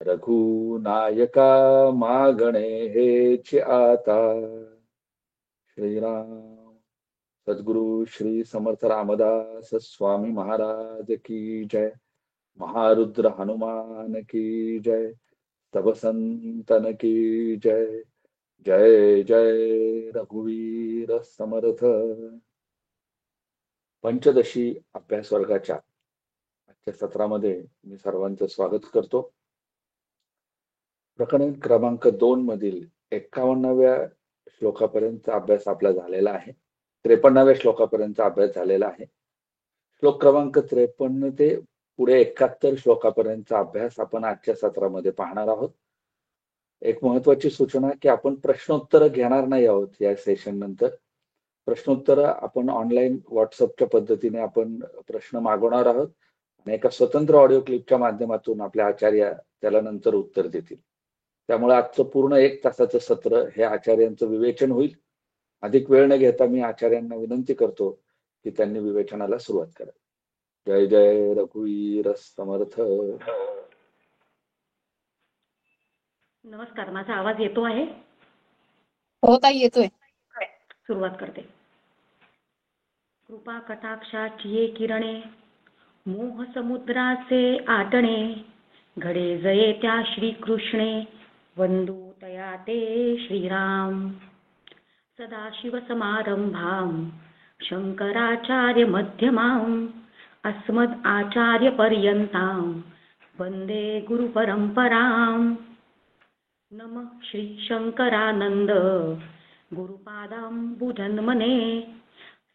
रघुनायका मागणे हेची आता. श्रीराम. सद्गुरु श्री समर्थ रामदास स्वामी महाराज की जय. महारुद्र हनुमान की जय. सब संतन की जय. जय जय रघुवीर समर्थ. पंचदशी अभ्यास वर्गाच्या आजच्या सत्रामध्ये मी सर्वांचं स्वागत करतो. प्रकरण क्रमांक 2 मधील 51व्या श्लोकापर्यंतचा अभ्यास आपला झालेला आहे. 53व्या श्लोकापर्यंतचा अभ्यास झालेला आहे. श्लोक क्रमांक 53 ते पुढे 71 श्लोकापर्यंतचा अभ्यास आपण आजच्या सत्रामध्ये पाहणार आहोत. एक महत्वाची सूचना की आपण प्रश्नोत्तर घेणार नाही आहोत या सेशन नंतर. प्रश्नोत्तर आपण ऑनलाईन व्हॉट्सअपच्या पद्धतीने आपण प्रश्न मागवणार आहोत आणि एका स्वतंत्र ऑडिओ क्लिपच्या माध्यमातून आपल्या आचार्य त्याला नंतर उत्तर देतील. त्यामुळे आजचं पूर्ण 1 तासाचं सत्र हे आचार्यांचं विवेचन होईल. अधिक वेळ न घेता मी आचार्यांना विनंती करतो की त्यांनी विवेचनाला सुरुवात करावी. जय जय रघुवीर समर्थ. नमस्कार, माझा आवाज येतो आहे? हो ताई, येतोय. सुरुवात करते. कृपा कटाक्षाची ये किरणे, मोह समुद्राचे आटणे, घडे जये त्या श्रीकृष्णे, वंदू तया ते श्रीराम. सदाशिव समारंभां शंकराचार्य मध्यमां, अस्मद आचार्य पर्यंतां वंदे गुरु परंपरां. नमः श्री शंकरानंद गुरुपादांबुजन्मने,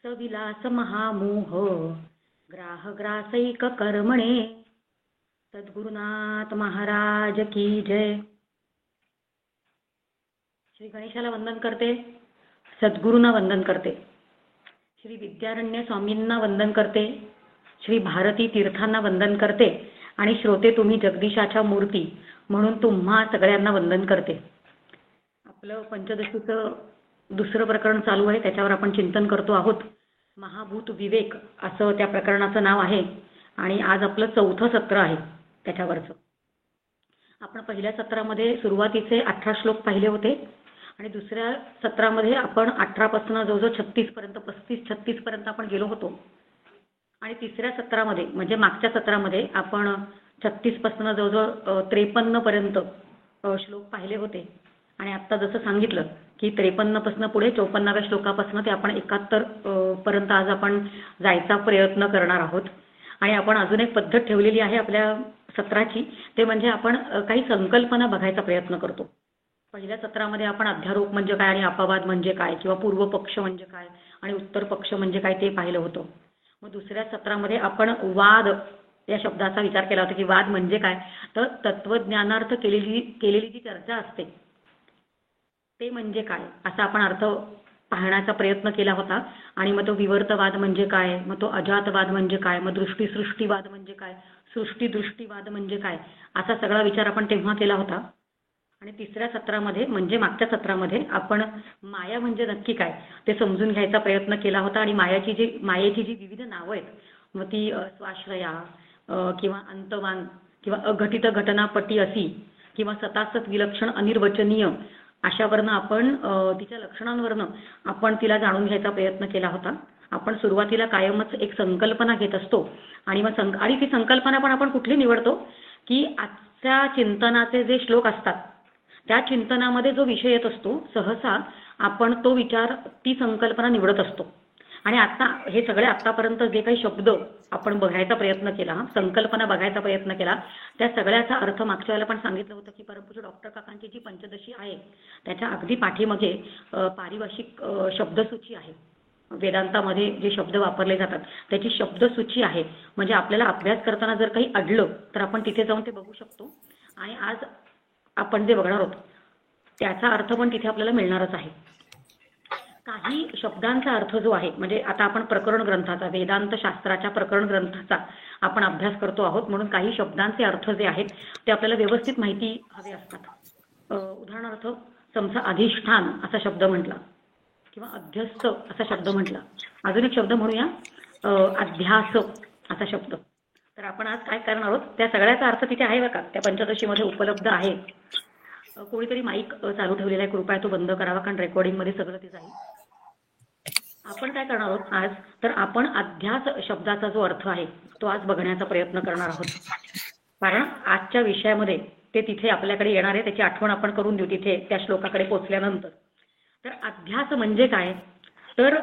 सविलास महामोह ग्राहग्रासैक कर्मणे. सद्गुरुनाथ महाराज की जय. श्री गणेशाला वंदन करते, सद्गुरूंना वंदन करते, श्री विद्यारण्य स्वामींना वंदन करते, श्री भारती तीर्थांना वंदन करते आणि श्रोते तुम्ही जगदीशाच्या मूर्ती म्हणून तुम्हा सगळ्यांना वंदन करते. आपलं पंचदशीचं दुसरं प्रकरण चालू आहे, त्याच्यावर आपण चिंतन करतो आहोत. महाभूत विवेक असं त्या प्रकरणाचं नाव आहे आणि आज आपलं 4थं सत्र आहे त्याच्यावरचं. आपण पहिल्या सत्रामध्ये सुरुवातीचे 18 श्लोक पाहिले होते आणि दुसऱ्या सत्रामध्ये आपण 18 पासून जवळजवळ 36 पर्यंत 35-36 पर्यंत आपण गेलो होतो. आणि तिसऱ्या सत्रामध्ये म्हणजे मागच्या सत्रामध्ये आपण 36 पासून जवळजवळ 53 पर्यंत श्लोक पाहिले होते. आणि आता जसं सांगितलं की 53 पासून पुढे 54व्या श्लोकापासून ते आपण 71 पर्यंत आज आपण जायचा प्रयत्न करणार आहोत. आणि आपण अजून एक पद्धत ठेवलेली आहे आपल्या सत्राची, ते म्हणजे आपण काही संकल्पना बघायचा प्रयत्न करतो. पहिल्या सत्रामध्ये आपण अध्यारोप म्हणजे काय आणि अपवाद म्हणजे काय किंवा पूर्व पक्ष म्हणजे काय आणि उत्तर पक्ष म्हणजे काय ते पाहिलं होतं. मग दुसऱ्या सत्रामध्ये आपण वाद या शब्दाचा विचार केला होता की वाद म्हणजे काय, तर तत्वज्ञानार्थ केलेली जी चर्चा असते ते म्हणजे काय असा आपण अर्थ पाहण्याचा प्रयत्न केला होता. आणि मग तो विवर्तवाद म्हणजे काय, मग तो अजातवाद म्हणजे काय, मग दृष्टीसृष्टीवाद म्हणजे काय, सृष्टीदृष्टीवाद म्हणजे काय, असा सगळा विचार आपण तेव्हा केला होता. आणि तिसऱ्या सत्रामध्ये म्हणजे मागच्या सत्रामध्ये आपण माया म्हणजे नक्की काय ते समजून घ्यायचा प्रयत्न केला होता. आणि मायेची जी विविध नावं आहेत, मग ती स्वाश्रया किंवा अंतवान किंवा अघटित घटनापटी अशी किंवा सतासत विलक्षण अनिर्वचनीय अशावरनं आपण तिच्या लक्षणांवरनं आपण तिला जाणून घ्यायचा प्रयत्न केला होता. आपण सुरुवातीला कायमच एक संकल्पना घेत असतो आणि मग आणि ती संकल्पना पण आपण कुठली निवडतो की आजच्या चिंतनाचे जे श्लोक असतात त्या चिंतनामध्ये जो विषय येत असतो सहसा आपण तो विचार ती संकल्पना निवडत असतो. आणि आता हे सगळे आतापर्यंत जे काही शब्द आपण बघायचा प्रयत्न केला, संकल्पना बघायचा प्रयत्न केला, त्या सगळ्याचा अर्थ मागच्या वेळेला पण सांगितलं होतं की परमपूज्य डॉक्टर काकांची जी पंचदशी आहे त्याच्या अगदी पाठीमागे पारिभाषिक शब्दसूची आहे. वेदांतामध्ये जे शब्द वापरले जातात त्याची शब्दसूची आहे. म्हणजे आपल्याला अभ्यास करताना जर काही अडलं तर आपण तिथे जाऊन ते बघू शकतो. आणि आज आपण जे बघणार आहोत त्याचा अर्थ पण तिथे आपल्याला मिळणारच आहे. काही शब्दांचा अर्थ जो आहे म्हणजे आता आपण प्रकरण ग्रंथाचा वेदांत शास्त्राच्या प्रकरण ग्रंथाचा आपण अभ्यास करतो आहोत, म्हणून काही शब्दांचे अर्थ जे आहेत ते आपल्याला व्यवस्थित माहिती हवे असतात. उदाहरणार्थ समजा अधिष्ठान असा शब्द म्हटला किंवा अध्यस्त असा शब्द म्हटला. अजून एक शब्द म्हणूया अध्यास असा शब्द. तर आपण आज काय करणार आहोत, त्या सगळ्याचा अर्थ तिथे आहे बरं का, त्या पंचदशीमध्ये उपलब्ध आहे. कोणीतरी माईक चालू ठेवलेला आहे, कृपया तो बंद करावा, कारण रेकॉर्डिंगमध्ये सगळं ते जाईल. आपण काय करणार आहोत आज, तर आपण अध्यास शब्दाचा जो अर्थ आहे तो आज बघण्याचा प्रयत्न करणार आहोत. कारण आजच्या विषयामध्ये ते तिथे आपल्याकडे येणार आहे, त्याची आठवण आपण करून देऊ तिथे त्या श्लोकाकडे पोहोचल्यानंतर. तर अध्यास म्हणजे काय, तर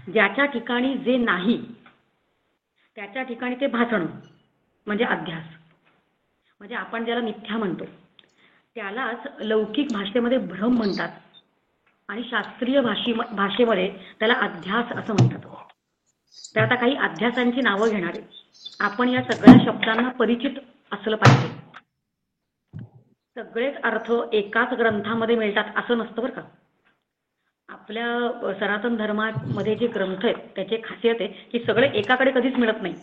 ज्याच्या ठिकाणी जे नाही त्याच्या ठिकाणी ते भासणं म्हणजे अध्यास. म्हणजे आपण ज्याला मिथ्या म्हणतो त्यालाच लौकिक भाषेमध्ये भ्रम म्हणतात आणि शास्त्रीय भाषेमध्ये त्याला अध्यास असं म्हणतात. तर आता काही अध्यासांची नावं घेणार आहे आपण. या सगळ्या शब्दांना परिचित असलं पाहिजे. सगळेच अर्थ एकाच ग्रंथामध्ये मिळतात असं नसतं बरं का. आपल्या सनातन धर्मामध्ये जे ग्रंथ आहेत त्याची खासियत आहे की सगळे एकाकडे कधीच मिळत नाही,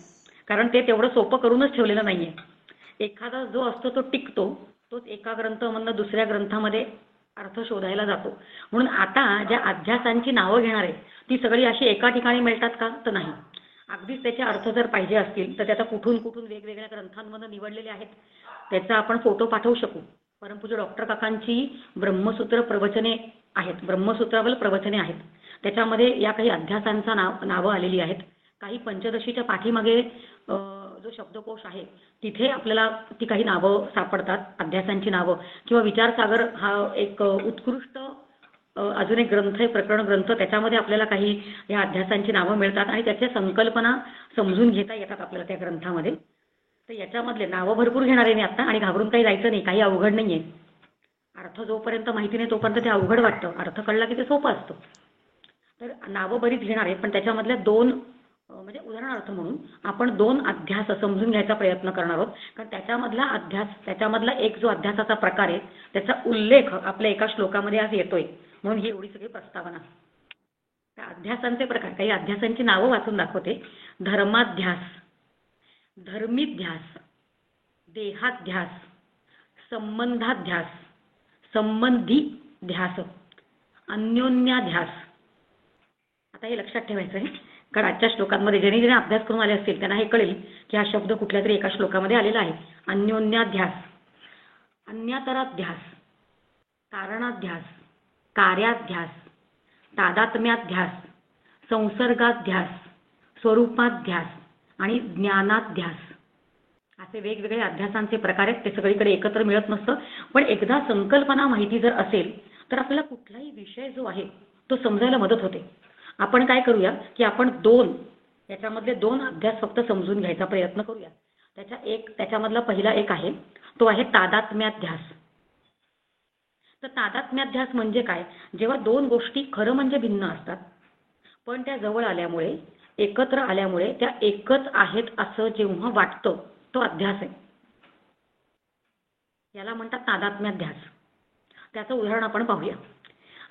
कारण ते तेवढं सोपं करूनच ठेवलेलं नाहीये. एखादा जो असतो तो टिकतो, तोच एका ग्रंथामधनं दुसऱ्या ग्रंथामध्ये अर्थ शोधायला जातो. म्हणून आता ज्या अध्यासांची नावं घेणार आहे ती सगळी अशी एका ठिकाणी मिळतात का, तर नाही. अगदीच त्याचे अर्थ जर पाहिजे असतील तर त्याचा कुठून कुठून वेगवेगळ्या ग्रंथांमधून निवडलेले आहेत, त्याचा आपण फोटो पाठवू शकू. परमपूज्य डॉक्टर काकांची ब्रह्मसूत्र प्रवचने आहेत, ब्रह्मसूत्रावरील प्रवचने आहेत, त्याच्यामध्ये या काही अध्यासांचा नावं आलेली आहेत. काही पंचदशीच्या पाठीमागे जो शब्दकोश आहे तिथे आपल्याला ती काही नावं सापडतात, अध्यासांची नावं. किंवा विचारसागर हा एक उत्कृष्ट अजून एक ग्रंथ आहे, प्रकरण ग्रंथ, त्याच्यामध्ये आपल्याला काही या अध्यासांची नावं मिळतात आणि त्याच्या संकल्पना समजून घेता येतात आपल्याला त्या ग्रंथामध्ये. तर याच्यामधले नावं भरपूर घेणार आहे मी आता, आणि घाबरून काही जायचं नाही, काही अवघड नाहीये. अर्थ जोपर्यंत माहिती नाही तोपर्यंत ते अवघड वाटतं, अर्थ कळला की ते सोपं असतं. तर नावं बरीच घेणार आहे, पण त्याच्यामधल्या दोन म्हणजे उदाहरणार्थ म्हणून आपण दोन अध्यास समजून घ्यायचा प्रयत्न करणार आहोत. कारण त्याच्यामधला अध्यास, त्याच्यामधला एक जो अध्यासाचा प्रकार आहे त्याचा उल्लेख आपल्या एका श्लोकामध्ये आज येतोय, म्हणून ही एवढी सगळी प्रस्तावना. त्या अध्यासांचे प्रकार, काही अध्यासांची नावं वाचून दाखवते. धर्माध्यास, धर्मीध्यास, देहाध्यास, संबंधाध्यास, संबंधी ध्यास, अन्योन्याध्यास. आता हे लक्षात ठेवायचं आहे, कारण आजच्या श्लोकांमध्ये ज्यांनी ज्यांनी अभ्यास करून आले असतील त्यांना हे कळेल की हा शब्द कुठल्या तरी एका श्लोकामध्ये आलेला आहे. अन्योन्याध्यास, अन्यातराध्यास, कारणाध्यास, कार्याध्यास, तादात्म्याध्यास, संसर्गाध्यास, स्वरूपाध्यास आणि ज्ञानाध्यास. असे वेगवेगळे अध्यासांचे प्रकार आहेत. ते सगळीकडे एकत्र मिळत नसतं, पण एकदा संकल्पना माहिती जर असेल तर आपल्याला कुठलाही विषय जो आहे तो समजायला मदत होते. आपण काय करूया की आपण याच्यामधले दोन अध्यास फक्त समजून घ्यायचा प्रयत्न करूया. त्याच्यामधला पहिला एक आहे तो आहे तादात्म्याध्यास. तर तादात्म्याध्यास म्हणजे काय, जेव्हा दोन गोष्टी खरं म्हणजे भिन्न असतात पण त्या जवळ आल्यामुळे, एकत्र आल्यामुळे त्या एकच आहेत असं जेव्हा वाटतं, तो अध्यास आहे. याला म्हणतात तादात्म्याध्यास. त्याचं उदाहरण आपण पाहूया.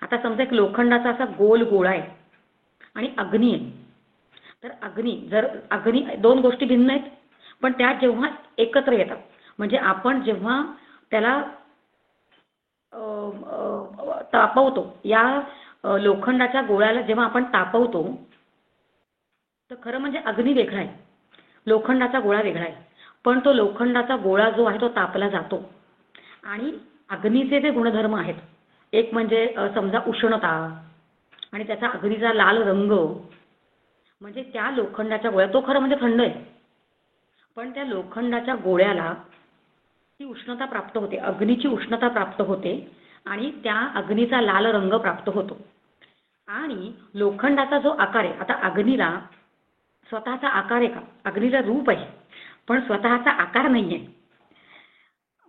आता समजा एक लोखंडाचा असा गोल गोळा आहे आणि अग्नी आहे. तर अग्नी दोन गोष्टी भिन्न आहेत पण त्या जेव्हा एकत्र येतात, म्हणजे आपण जेव्हा त्याला तापवतो, या लोखंडाच्या गोळ्याला जेव्हा आपण तापवतो तर खरं म्हणजे अग्नी वेगळा आहे, लोखंडाचा गोळा वेगळा आहे. पण तो लोखंडाचा गोळा जो आहे तो तापला जातो आणि अग्नीचे जे गुणधर्म आहेत, एक म्हणजे समजा उष्णता आणि त्याचा अग्नीचा लाल रंग, म्हणजे त्या लोखंडाच्या गोळ्या, तो खरं म्हणजे थंड आहे पण त्या लोखंडाच्या गोळ्याला ती उष्णता प्राप्त होते, अग्नीची उष्णता प्राप्त होते आणि त्या अग्नीचा लाल रंग प्राप्त होतो. आणि लोखंडाचा जो आकार आहे, आता अग्नीला स्वतःचा आकार आहे का, अग्नीला रूप आहे पण स्वतःचा आकार नाहीये.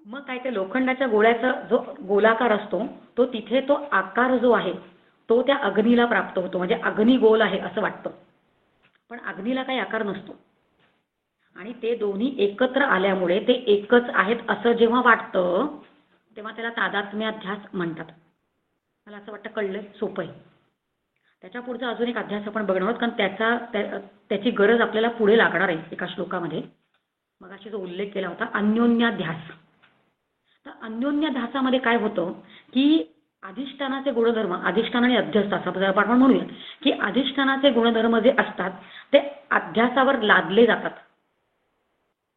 मग काय, ते लोखंडाच्या गोळ्याचा जो गोलाकार असतो तो तिथे तो आकार जो आहे तो त्या अग्नीला प्राप्त होतो, म्हणजे अग्नी गोल आहे असं वाटतं पण अग्नीला काही आकार नसतो. आणि ते दोन्ही एकत्र आल्यामुळे ते एकच आहेत असं जेव्हा वाटतं तेव्हा त्याला तादात्म्याध्यास म्हणतात. मला असं वाटतं कळलं, सोपं आहे. त्याच्या पुढचा अजून एक अध्यास आपण बघणार आहोत, कारण त्याची गरज आपल्याला पुढे लागणार आहे एका श्लोकामध्ये. मगाशी जो उल्लेख केला होता अन्योन्याध्यास. तर अन्योन्याध्यासामध्ये काय होतं की अधिष्ठानाचे गुणधर्म, अधिष्ठान आणि अध्यस्त असं आपण म्हणूया की अधिष्ठानाचे गुणधर्म जे असतात ते अध्यासावर लादले जातात.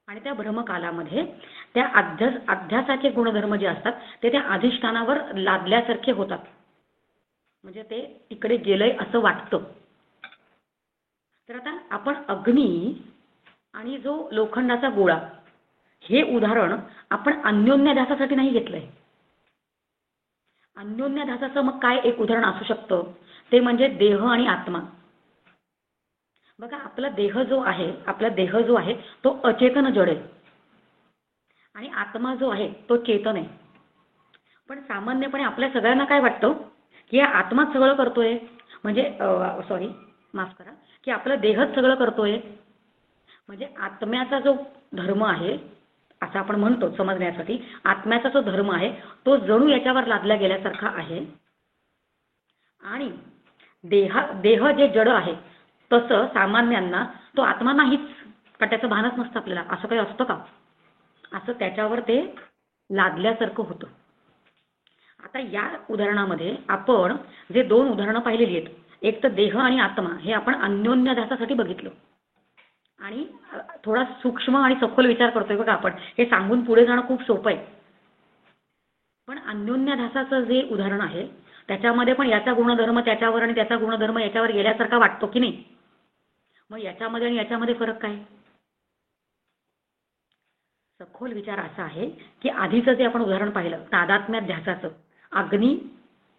आणि त्या भ्रमकालामध्ये त्या अध्यासाचे गुणधर्म जे असतात ते त्या अधिष्ठानावर लादल्यासारखे होतात. म्हणजे ते तिकडे गेलंय असं वाटतं. तर आता आपण अग्नी आणि जो लोखंडाचा गोळा हे उदाहरण आपण अन्योन्याध्यासासाठी नाही घेतलंय. अन्योन्याध्यासाचं मग काय एक उदाहरण असू शकतं ते म्हणजे देह आणि आत्मा. बघा, आपला देह जो आहे तो अचेतन जड आहे आणि आत्मा जो आहे तो चेतन आहे. पण सामान्यपणे आपल्या सगळ्यांना काय वाटतं की हा आत्माच सगळं करतोय, म्हणजे माफ करा, की आपला देहच सगळं करतोय. म्हणजे आत्म्याचा जो धर्म आहे असं आपण म्हणतो समजण्यासाठी, आत्म्याचा जो धर्म आहे तो जणू याच्यावर लादला गेल्यासारखा आहे. आणि देह जे जड आहे तसं सामान्यांना तो आत्मा नाहीच, का त्याचं भानच नसतं आपल्याला. असं काही असतं का? असं त्याच्यावर ते लादल्यासारखं होतं. आता या उदाहरणामध्ये आपण जे 2 उदाहरणं पाहिलेली आहेत, एक तर देह आणि आत्मा हे आपण अन्योन्याध्यासासाठी बघितलं आणि थोडा सूक्ष्म आणि सखोल विचार करतोय बघा आपण. हे सांगून पुढे जाणं खूप सोपं आहे, पण अन्योन्याध्यासाचं जे उदाहरण आहे त्याच्यामध्ये पण याचा गुणधर्म त्याच्यावर आणि त्याचा गुणधर्म याच्यावर गेल्यासारखा वाटतो की नाही. मग याच्यामध्ये आणि याच्यामध्ये फरक काय? सखोल विचार असा आहे की आधीचं जे आपण उदाहरण पाहिलं तादात्म्याध्यासाचं, अग्नी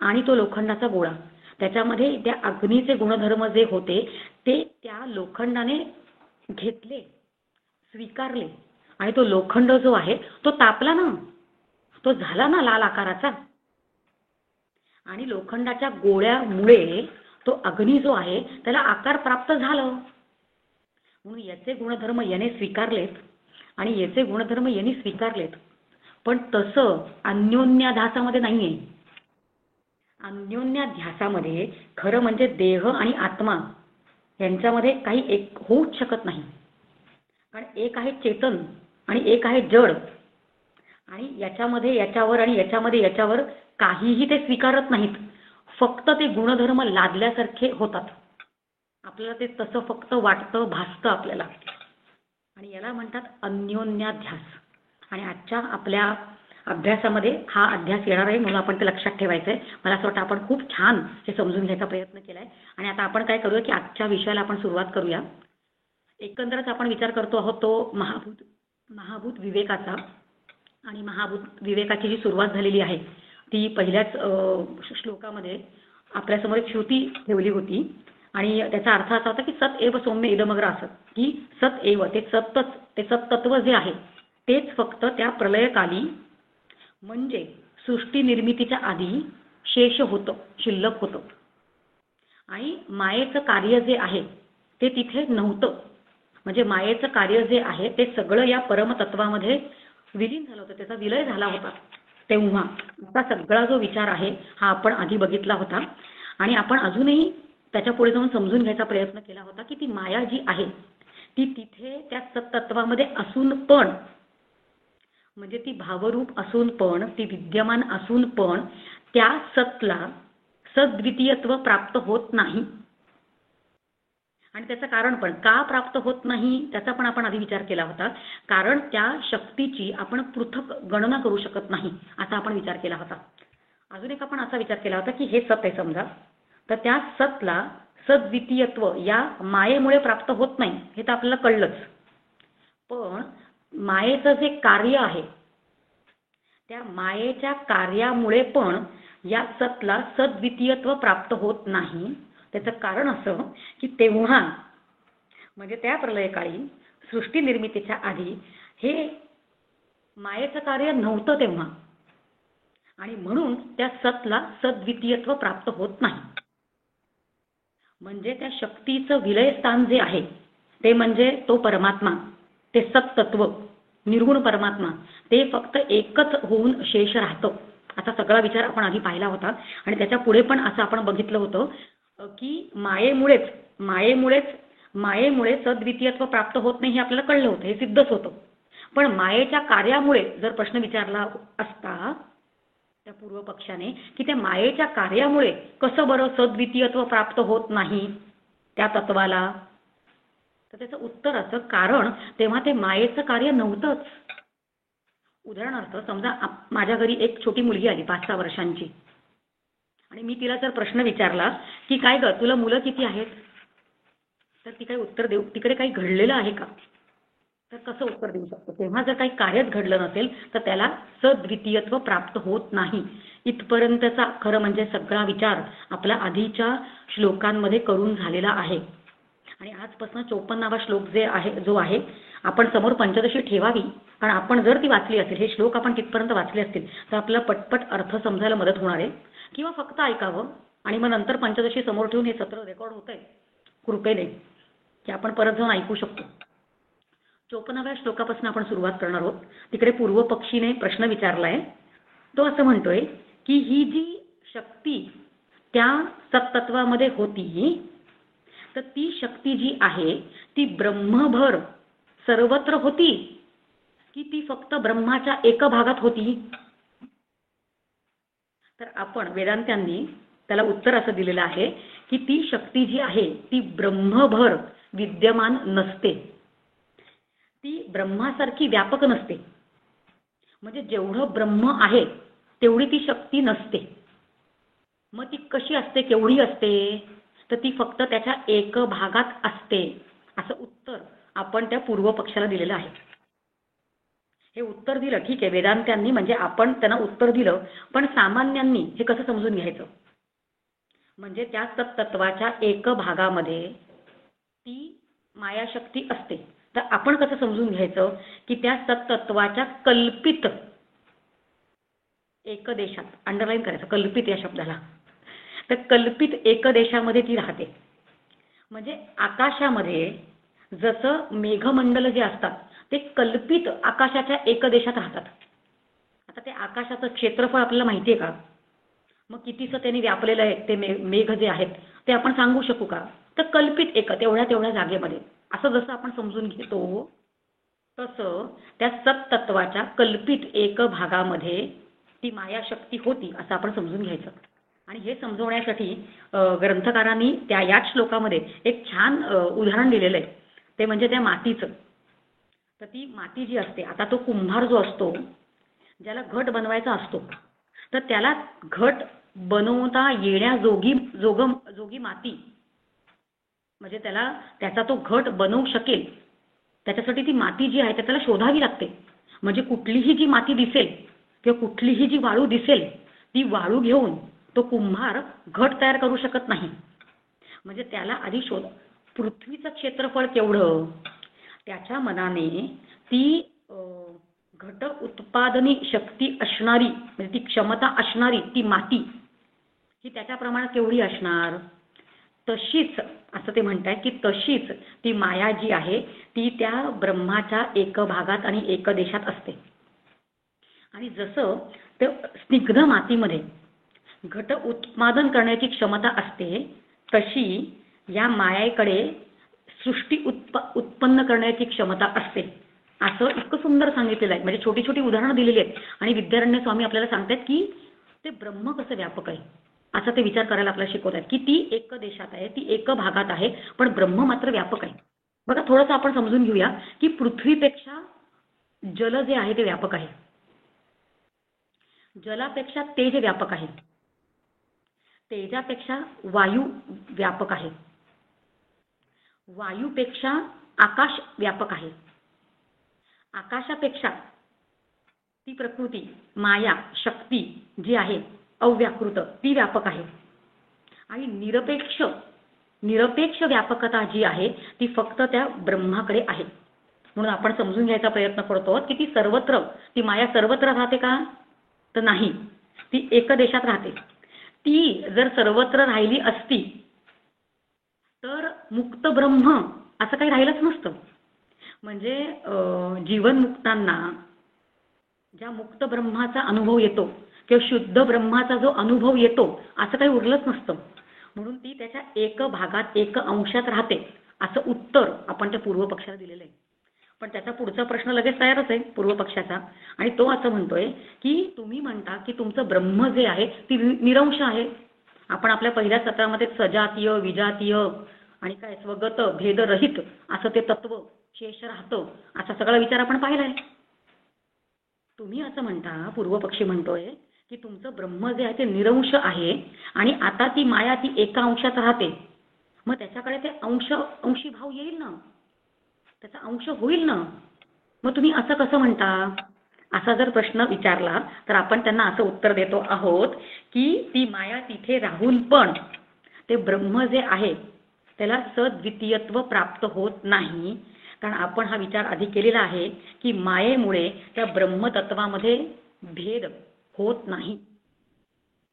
आणि तो लोखंडाचा गोळा, त्याच्यामध्ये त्या अग्नीचे गुणधर्म जे होते ते त्या लोखंडाने घेतले, स्वीकारले आणि तो लोखंड जो आहे तो तापला ना, तो झाला ना लाल आकाराचा. आणि लोखंडाच्या गोळ्यामुळे तो अग्नी जो आहे त्याला आकार प्राप्त झालं. म्हणून याचे गुणधर्म याने स्वीकारलेत आणि याचे गुणधर्म यांनी स्वीकारलेत. पण तसं अन्योन्याध्यासामध्ये नाहीये. अन्योन्याध्यासामध्ये खरं म्हणजे देह आणि आत्मा यांच्यामध्ये काही एक होऊच शकत नाही. कारण एक आहे चेतन आणि एक आहे जड, आणि याच्यामध्ये याच्यावर आणि याच्यामध्ये याच्यावर काहीही ते स्वीकारत नाहीत. फक्त ते गुणधर्म लादल्यासारखे होतात. आपल्याला ते तसं फक्त वाटतं, भासतं आपल्याला, आणि याला म्हणतात अन्योन्याध्यास. आणि आजच्या आपल्या अभ्यासामध्ये हा अध्यास येणार आहे म्हणून आपण ते लक्षात ठेवायचं आहे. मला असं वाटतं आपण खूप छान हे समजून घ्यायचा प्रयत्न केला आहे. आणि आता आपण काय करूया की आजच्या विषयाला आपण सुरुवात करूया. एकंदरच आपण विचार करतो आहोत तो महाभूत विवेकाचा. आणि महाभूत विवेकाची जी सुरुवात झालेली आहे ती पहिल्याच श्लोकामध्ये आपल्यासमोर एक श्रुती ठेवली होती. आणि त्याचा अर्थ असा होता की सत एव सौम्य इदमग्र असत, की सत एव ते सत्तत्व जे आहे तेच फक्त त्या प्रलयकाली म्हणजे सृष्टी निर्मितीच्या आधी शेष होतं, शिल्लक होतं. आणि मायेचं कार्य जे आहे ते तिथे नव्हतं. म्हणजे मायेचं कार्य जे आहे ते सगळं या परमतत्वामध्ये विलीन झालं होतं, त्याचा विलय झाला होता. तेव्हा आता सगळा जो विचार आहे हा आपण आधी बघितला होता. आणि आपण अजूनही त्याच्या पुढे जाऊन समजून घ्यायचा प्रयत्न केला होता की ती माया जी आहे ती तिथे त्या सत्तत्वामध्ये असून पण, म्हणजे ती भावरूप असून पण, ती विद्यमान असून पण त्या सतला सद्वितीयत्व प्राप्त होत नाही. आणि त्याचं कारण पण का प्राप्त होत नाही त्याचा पण आपण आधी विचार केला होता. कारण त्या शक्तीची आपण पृथक गणना करू शकत नाही असा आपण विचार केला होता. अजून एक आपण असा विचार केला होता की हे सत आहे समजा, तर त्या सतला सद्वितीयत्व या मायेमुळे प्राप्त होत नाही हे तर आपल्याला कळलंच. पण मायेचं जे कार्य आहे त्या मायेच्या कार्यामुळे पण या सतला सद्वितीयत्व प्राप्त होत नाही. त्याचं कारण असं की तेव्हा म्हणजे त्या प्रलयकाळी सृष्टी निर्मितीच्या आधी हे मायेचं कार्य नव्हतं तेव्हा, आणि म्हणून त्या सतला सद्वितीयत्व प्राप्त होत नाही. म्हणजे त्या शक्तीचं विलयस्थान जे आहे ते म्हणजे तो परमात्मा, ते सत्तत्व निर्गुण परमात्मा, ते फक्त एकच होऊन शेष राहतं. असा सगळा विचार आपण आधी पाहिला होता. आणि त्याच्या पुढे पण असं आपण बघितलं होतं की मायेमुळे सद्वितीयत्व प्राप्त होत नाही हे आपल्याला कळलं होतं, हे सिद्धच होतं. पण मायेच्या कार्यामुळे जर प्रश्न विचारला असता त्या पूर्व पक्षाने की त्या मायेच्या कार्यामुळे कसं बरं सद्वितीयत्व प्राप्त होत नाही त्या तत्वाला, तर तर त्याचं उत्तर असं, कारण तेव्हा ते मायेचं कार्य नव्हतंच. उदाहरणार्थ समजा माझ्या घरी एक छोटी मुलगी आली 5-6 वर्षांची आणि मी तिला जर प्रश्न विचारला की काय ग तुला मुलं किती आहेत, तर ती काही उत्तर देऊ, तिकडे काही घडलेलं आहे का, तर कसं उत्तर देऊ शकतो. तेव्हा जर काही कार्यच घडलं नसेल तर त्याला सद्वितीयत्व प्राप्त होत नाही. इथपर्यंतचा खरं म्हणजे सगळा विचार आपला आधीच्या श्लोकांमध्ये करून झालेला आहे. आणि आजपासून 54वा श्लोक जो आहे आपण समोर पंचदशी ठेवावी, कारण आपण जर ती वाचली असेल, हे श्लोक आपण तिथपर्यंत वाचले असतील तर आपल्याला पटपट अर्थ समजायला मदत होणार आहे. किंवा फक्त ऐकावं आणि मग नंतर पंचदशी समोर ठेवून हे सत्र रेकॉर्ड होतंय कृपेने की आपण परत जाऊन ऐकू शकतो. 54व्या श्लोकापासून आपण सुरुवात करणार आहोत. तिकडे पूर्व पक्षीने प्रश्न विचारलाय. तो असं म्हणतोय की ही जी शक्ती त्या सत्तत्वामध्ये होती, तर ती शक्ती जी आहे ती ब्रह्मभर सर्वत्र होती की ती फक्त ब्रह्माच्या एक भागात होती. तर आपण वेदांत्यांनी त्याला उत्तर असं दिलेलं आहे की ती शक्ती जी आहे ती ब्रह्मभर विद्यमान नसते, ती ब्रह्मासारखी व्यापक नसते. म्हणजे जेवढं ब्रह्म आहे तेवढी ती शक्ती नसते. मग ती कशी असते, केवढी असते, तर ती फक्त त्याच्या एक भागात असते. असं उत्तर आपण त्या पूर्व पक्षाला दिलेलं आहे. हे उत्तर दिलं ठीक आहे वेदांत्यांनी, म्हणजे आपण त्यांना उत्तर दिलं, पण सामान्यांनी हे कसं समजून घ्यायचं, म्हणजे त्या तत्त्वाच्या एक भागामध्ये ती मायाशक्ती असते. तर आपण कसं समजून घ्यायचं की त्या तत्त्वाच्या कल्पित एक देशात, अंडरलाईन करायचं कल्पित या शब्दाला, तर कल्पित एक देशामध्ये ती राहते. म्हणजे आकाशामध्ये जसं मेघमंडल जे असतात ते कल्पित आकाशाच्या एक देशात राहतात. आता ते आकाशाचं क्षेत्रफळ आपल्याला माहिती आहे का, मग कितीचं त्यांनी व्यापलेलं आहे ते मेघ जे आहेत ते आपण सांगू शकू का, तर कल्पित एक तेवढ्या जागेमध्ये, असं जसं आपण समजून घेतो तसं त्या सत्तत्वाच्या कल्पित एक भागामध्ये ती मायाशक्ती होती असं आपण समजून घ्यायचं. आणि हे समजवण्यासाठी ग्रंथकारांनी याच श्लोकामध्ये एक छान उदाहरण दिलेलं आहे, ते म्हणजे त्या मातीचं. तर ती माती जी असते, आता तो कुंभार जो असतो ज्याला घट बनवायचा असतो, तर त्याला घट बनवता येण्याजोगी माती, म्हणजे त्याचा तो घट बनवू शकेल त्याच्यासाठी ती माती जी आहे त्याला शोधावी लागते. म्हणजे कुठलीही जी माती दिसेल किंवा कुठलीही जी वाळू दिसेल ती वाळू घेऊन तो कुंभार घट तयार करू शकत नाही. म्हणजे त्याला आधी पृथ्वीचं क्षेत्रफळ केवढं, त्याच्या मनाने ती घट उत्पादनी शक्ती असणारी, म्हणजे ती क्षमता असणारी ती माती ही त्याच्या प्रमाणात केवढी असणार, तशीच असं ते म्हणताय की तशीच ती माया जी आहे ती त्या ब्रह्माच्या एक भागात आणि एक देशात असते. आणि जसं ते स्निग्ध मातीमध्ये घट उत्पादन करण्याची क्षमता असते, तशी या मायेकडे सृष्टी उत्पन्न करण्याची क्षमता असते. असं इतकं सुंदर सांगितलेलं आहे. म्हणजे छोटी छोटी उदाहरणं दिलेली आहेत आणि विद्यारण्य स्वामी आपल्याला सांगतात की ते ब्रह्म कसं व्यापक आहे असं ते विचार करायला आपल्याला शिकवत आहेत की ती एक देशात आहे, ती एक भागात आहे, पण ब्रह्म मात्र व्यापक आहे. बघा थोडंसं आपण समजून घेऊया की पृथ्वीपेक्षा जल जे आहे ते व्यापक आहे, जलापेक्षा तेज व्यापक आहे, तेजापेक्षा वायू व्यापक आहे, वायूपेक्षा आकाश व्यापक आहे, आकाशापेक्षा ती प्रकृती माया शक्ती जी आहे अव्याकृत ती व्यापक आहे. आणि निरपेक्ष व्यापकता जी आहे ती फक्त त्या ब्रह्माकडे आहे. म्हणून आपण समजून घ्यायचा प्रयत्न करतो की ती माया सर्वत्र राहते का, तर नाही, ती एक देशात राहते. ती जर सर्वत्र राहिली असती तर मुक्त ब्रह्म असं काही राहिलंच नसतं. म्हणजे जीवनमुक्तांना ज्या मुक्त ब्रह्माचा अनुभव येतो किंवा शुद्ध ब्रह्माचा जो अनुभव येतो असं काही उरलंच नसतं. म्हणून ती त्याच्या एक भागात एक अंशात राहते असं उत्तर आपण त्या पूर्व पक्षाला दिलेलं आहे. पण त्याचा पुढचा प्रश्न लगेच तयारच आहे पूर्व पक्षाचा, आणि तो असं म्हणतोय की तुम्ही म्हणता की तुमचं ब्रह्म जे आहे ती निरंश आहे. आपण आपल्या पहिल्या सत्रामध्ये सजातीय विजातीय आणि काय स्वगत भेदरहित असं ते तत्व शेष राहतं, असा सगळा विचार आपण पाहिलाय. तुम्ही असं म्हणता, पूर्वपक्षी म्हणतोय की तुमचं ब्रह्म जे आहे ते निरंश आहे आणि आता ती माया ती एका अंशात राहते, मग त्याच्याकडे ते अंशी भाव येईल ना, त्याचा अंश होईल ना. मग तुम्ही असं कसं म्हणता, असा जर प्रश्न विचारला तर आपण त्यांना असं उत्तर देतो आहोत की ती माया तिथे राहून पण ते ब्रह्म जे आहे त्याला सद्वितीयत्व प्राप्त होत नाही. कारण आपण हा विचार आधी केलेला आहे की मायेमुळे त्या ब्रह्मतत्वामध्ये भेद होत नाही,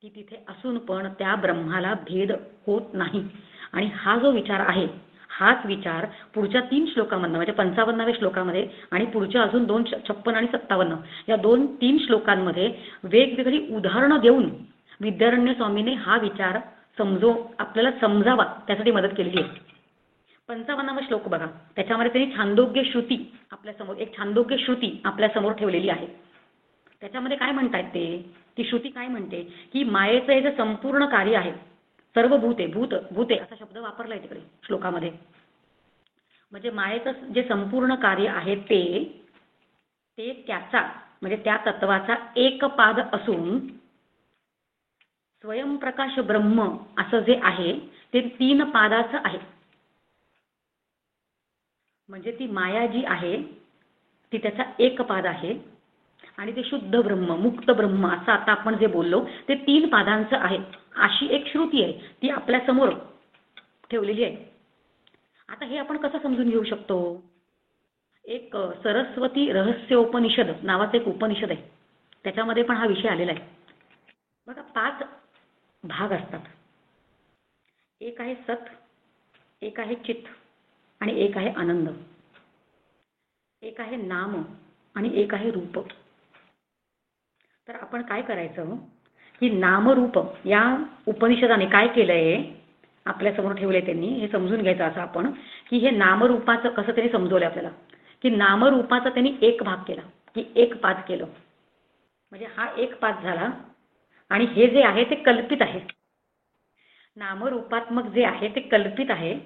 की तिथे असून पण त्या ब्रह्माला भेद होत नाही. आणि हा जो विचार आहे हाच विचार पुढच्या 3 श्लोकांमध्ये म्हणजे 55व्या श्लोकामध्ये आणि पुढच्या अजून 256 आणि 57 या 2-3 श्लोकांमध्ये वेगवेगळी उदाहरणं देऊन विद्यारण्य स्वामीने हा विचार आपल्याला समजावा त्यासाठी मदत केलेली आहे. 55वा श्लोक बघा, त्याच्यामध्ये त्यांनी छांदोग्य श्रुती आपल्यासमोर एक छांदोग्य श्रुती आपल्यासमोर ठेवलेली आहे. त्याच्यामध्ये काय म्हणतायत ती श्रुती काय म्हणते की मायेचं हे जे संपूर्ण कार्य आहे, सर्व भूते असा शब्द वापरलाय तिकडे श्लोकामध्ये, म्हणजे मायेचं जे संपूर्ण कार्य आहे ते त्याचा म्हणजे त्या तत्वाचा एक पाद असून स्वयंप्रकाश ब्रह्म असं जे आहे ते 3 पादाचं आहे. म्हणजे ती माया जी आहे ती त्याचा एक पाद आहे आणि ते शुद्ध ब्रह्म मुक्त ब्रह्म असं आता आपण जे बोललो ते 3 पादांचं आहे, अशी एक श्रुती आहे ती आपल्या समोर ठेवलेली आहे. आता हे आपण कसं समजून घेऊ शकतो, एक सरस्वती रहस्योपनिषद नावाचं एक उपनिषद आहे, त्याच्यामध्ये पण हा विषय आलेला आहे बघा. 5 भाग असतात, एक आहे सत, एक आहे चित आणि एक आहे आनंद, एक आहे नाम आणि एक आहे रूप. तर आपण काय करायचं की नामरूप या उपनिषदाने काय केलंय आपल्यासमोर ठेवलंय, त्यांनी हे समजून घ्यायचं असं आपण की हे नामरूपाचं कसं त्यांनी समजवलं आपल्याला की नामरूपाचा त्यांनी एक भाग केला की एक पाद केलं, म्हणजे हा एक पाद झाला आणि हे जे आहे ते कल्पित आहे. नामरूपात्मक जे आहे ते कल्पित आहे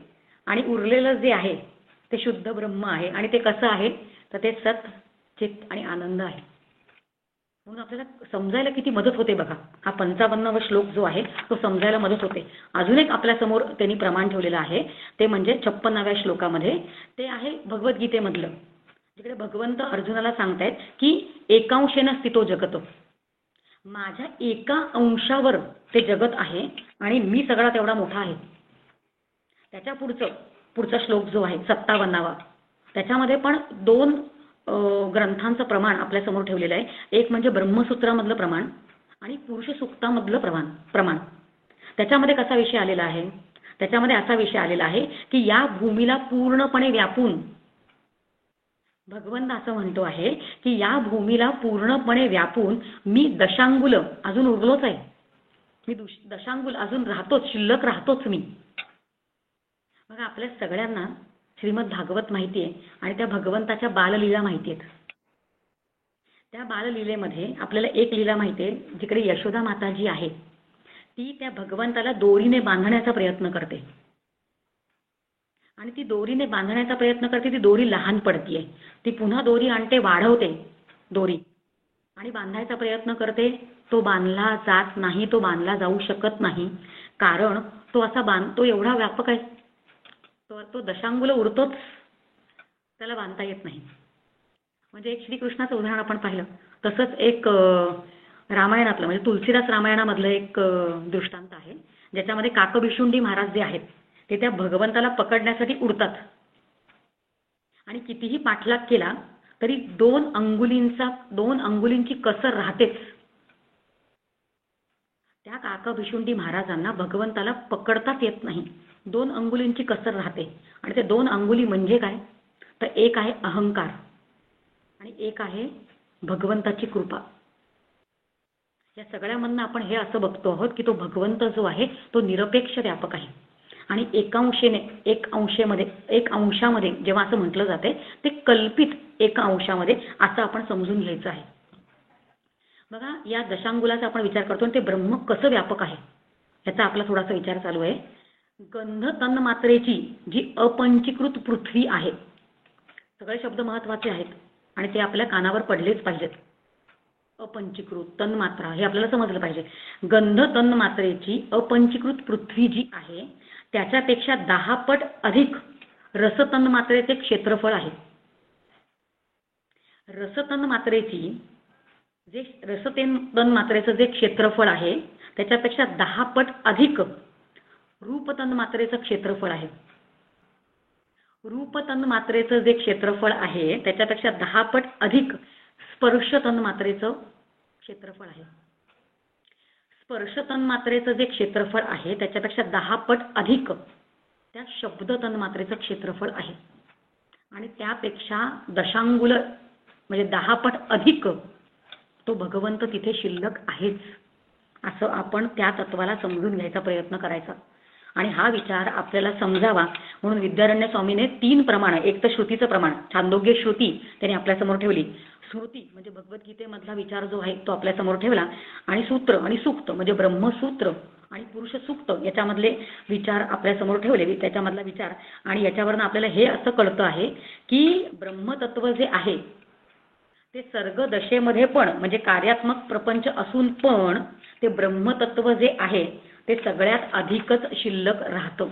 आणि उरलेलं जे आहे ते शुद्ध ब्रह्म आहे. आणि ते कसं आहे तर ते सत चित आणि आनंद आहे. म्हणून आपल्याला समजायला किती मदत होते बघा, हा 55वा श्लोक जो आहे तो समजायला मदत होते. अजून एक आपल्यासमोर त्यांनी प्रमाण ठेवलेलं आहे ते म्हणजे 56व्या श्लोकामध्ये, ते आहे भगवद्गीतेमधलं, जिकडे भगवंत अर्जुनाला सांगतायत की एकांशेन स्थितो जगत, माझ्या एका अंशावर ते जगत आहे आणि मी सगळा तेवढा मोठा आहे. त्याच्या पुढचा श्लोक जो आहे 57वा, त्याच्यामध्ये पण 2 ग्रंथांचं प्रमाण आपल्यासमोर ठेवलेलं आहे. एक म्हणजे ब्रह्मसूत्रामधलं प्रमाण आणि पुरुष सूक्तामधलं प्रमाण. त्याच्यामध्ये कसा विषय आलेला आहे, त्याच्यामध्ये असा विषय आलेला आहे की या भूमीला पूर्णपणे व्यापून, भगवंत असं म्हणतो आहे की या भूमीला पूर्णपणे व्यापून मी दशांगुल अजून उरलोच आहे, मी दशांगुल अजून राहतोच, शिल्लक राहतोच मी. बघा आपल्या सगळ्यांना श्रीमद भागवत माहिती आहे आणि त्या भगवंताच्या बाललीला माहिती आहेत. त्या बाललीलेमध्ये आपल्याला एक लीला माहिती आहे, जिकडे यशोदा माता जी आहे ती त्या भगवंताला दोरीने बांधण्याचा प्रयत्न करते आणि ती दोरीने बांधण्याचा प्रयत्न करते, ती दोरी लहान पडतीये, ती पुन्हा दोरी आणते, वाढवते दोरी आणि बांधायचा प्रयत्न करते. तो बांधला जात नाही, तो बांधला जाऊ शकत नाही, कारण तो असा तो एवढा व्यापक आहे, तो दशांगुल उरतोच, त्याला बांधता येत नाही. म्हणजे एक श्रीकृष्णाचं उदाहरण आपण पाहिलं, तसंच एक रामायणातलं म्हणजे तुलसीदास रामायणामधलं एक दृष्टांत आहे, ज्याच्यामध्ये काकभिषुंडी महाराज जे आहेत ते त्या भगवंताला पकडण्यासाठी उडतात आणि कितीही पाठलाग केला तरी 2 अंगुलींची कसर राहतेच. त्या काकभिषुंडी महाराजांना भगवंताला पकडताच येत नाही, 2 अंगुलींची कसर राहते. आणि ते 2 अंगुली म्हणजे काय तर एक आहे अहंकार आणि एक आहे भगवंताची कृपा. या सगळ्यामधनं आपण हे असं बघतो आहोत की तो भगवंत जो आहे तो निरपेक्ष व्यापक आहे आणि एक अंशामध्ये जेव्हा असं म्हटलं जाते ते कल्पित एका अंशामध्ये असं आपण समजून घ्यायचं आहे. बघा या दशांगुलाचा आपण विचार करतो ते ब्रह्म कसं व्यापक आहे याचा आपला थोडासा विचार चालू आहे. गंध तन्मात्रेची जी अपंचीकृत पृथ्वी आहे, सगळे शब्द महत्त्वाचे आहेत आणि ते आपल्या कानावर पडलेच पाहिजेत. अपंचीकृत तन्मात्रा हे आपल्याला समजलं पाहिजे. गंध तन्मात्रेची अपंचीकृत पृथ्वी जी आहे त्याच्यापेक्षा 10 पट अधिक रस तन्मात्रेचे क्षेत्रफळ आहे. रस तन्मात्रेची जे तन्मात्रेचं जे क्षेत्रफळ आहे त्याच्यापेक्षा 10 पट अधिक रूप तन्मात्रेचं क्षेत्रफळ आहे. रूप तन्मात्रेचं जे क्षेत्रफळ आहे त्याच्यापेक्षा 10 पट अधिक स्पर्श तन्मात्रेचं क्षेत्रफळ आहे. स्पर्श तन्मात्रेचं जे क्षेत्रफळ आहे त्याच्यापेक्षा 10 पट अधिक त्या शब्द तन्मात्रेचं क्षेत्रफळ आहे आणि त्यापेक्षा दशांगुल म्हणजे 10 पट अधिक तो भगवंत तिथे शिल्लक आहेच, असं आपण त्या तत्वाला समजून घ्यायचा प्रयत्न करायचा. आणि हा विचार आपल्याला समजावा म्हणून विद्यारण्य स्वामीने 3 प्रमाण, एक तर श्रुतीचं प्रमाण छांदोग्य श्रुती त्यांनी आपल्यासमोर ठेवली, स्मृती म्हणजे भगवद्गीतेमधला विचार जो आहे तो आपल्यासमोर ठेवला, आणि सूत्र आणि सूक्त म्हणजे ब्रह्मसूत्र आणि पुरुष सूक्त याच्यामधले विचार आपल्यासमोर ठेवले, त्याच्यामधला विचार. आणि याच्यावरनं आपल्याला हे असं कळतं आहे की ब्रह्मतत्व जे आहे ते सर्ग दशेमध्ये पण म्हणजे कार्यात्मक प्रपंच असून पण ते ब्रह्मतत्व जे आहे ते सगळ्यात अधिकच शिल्लक राहतं.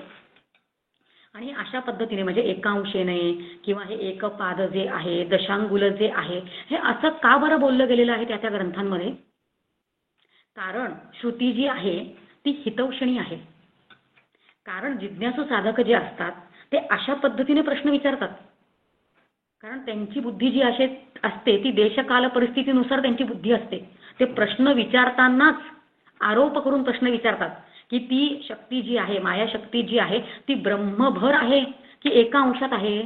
आणि अशा पद्धतीने म्हणजे एकांशेने किंवा हे एकपाद जे आहे, दशांगुल जे आहे, हे असं का बरं बोललं गेलेलं आहे त्या ग्रंथांमध्ये? कारण श्रुती जी आहे ती हितौषणी आहे. कारण जिज्ञासू साधक जे असतात ते अशा पद्धतीने प्रश्न विचारतात, कारण त्यांची बुद्धी जी असते ती देशकाल परिस्थितीनुसार त्यांची बुद्धी असते. ते प्रश्न विचारतानाच आरोप करून प्रश्न विचारतात की ती शक्ती जी आहे, माया शक्ती जी आहे ती ब्रह्मभर आहे की एका अंशात आहे.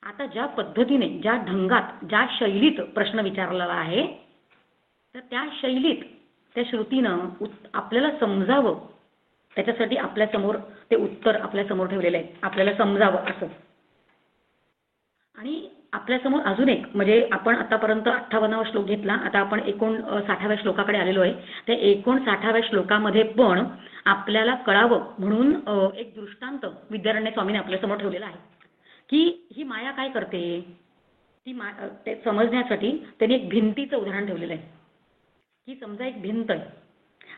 आता ज्या पद्धतीने, ज्या ढंगात, ज्या शैलीत प्रश्न विचारलेला आहे तर त्या शैलीत त्या श्रुतीनं आपल्याला समजावं त्याच्यासाठी आपल्यासमोर ते उत्तर आपल्यासमोर ठेवलेलं आहे, आपल्याला समजावं असं. आणि आपल्यासमोर अजून एक म्हणजे आपण आतापर्यंत 58वा श्लोक घेतला, आता आपण 59व्या श्लोकाकडे आलेलो आहे. त्या 59व्या श्लोकामध्ये पण आपल्याला कळावं म्हणून एक दृष्टांत विद्यारण्य स्वामीने आपल्यासमोर ठेवलेला आहे की ही माया काय करते. ती ते समजण्यासाठी त्यांनी एक भिंतीचं उदाहरण ठेवलेलं आहे की समजा एक भिंत आहे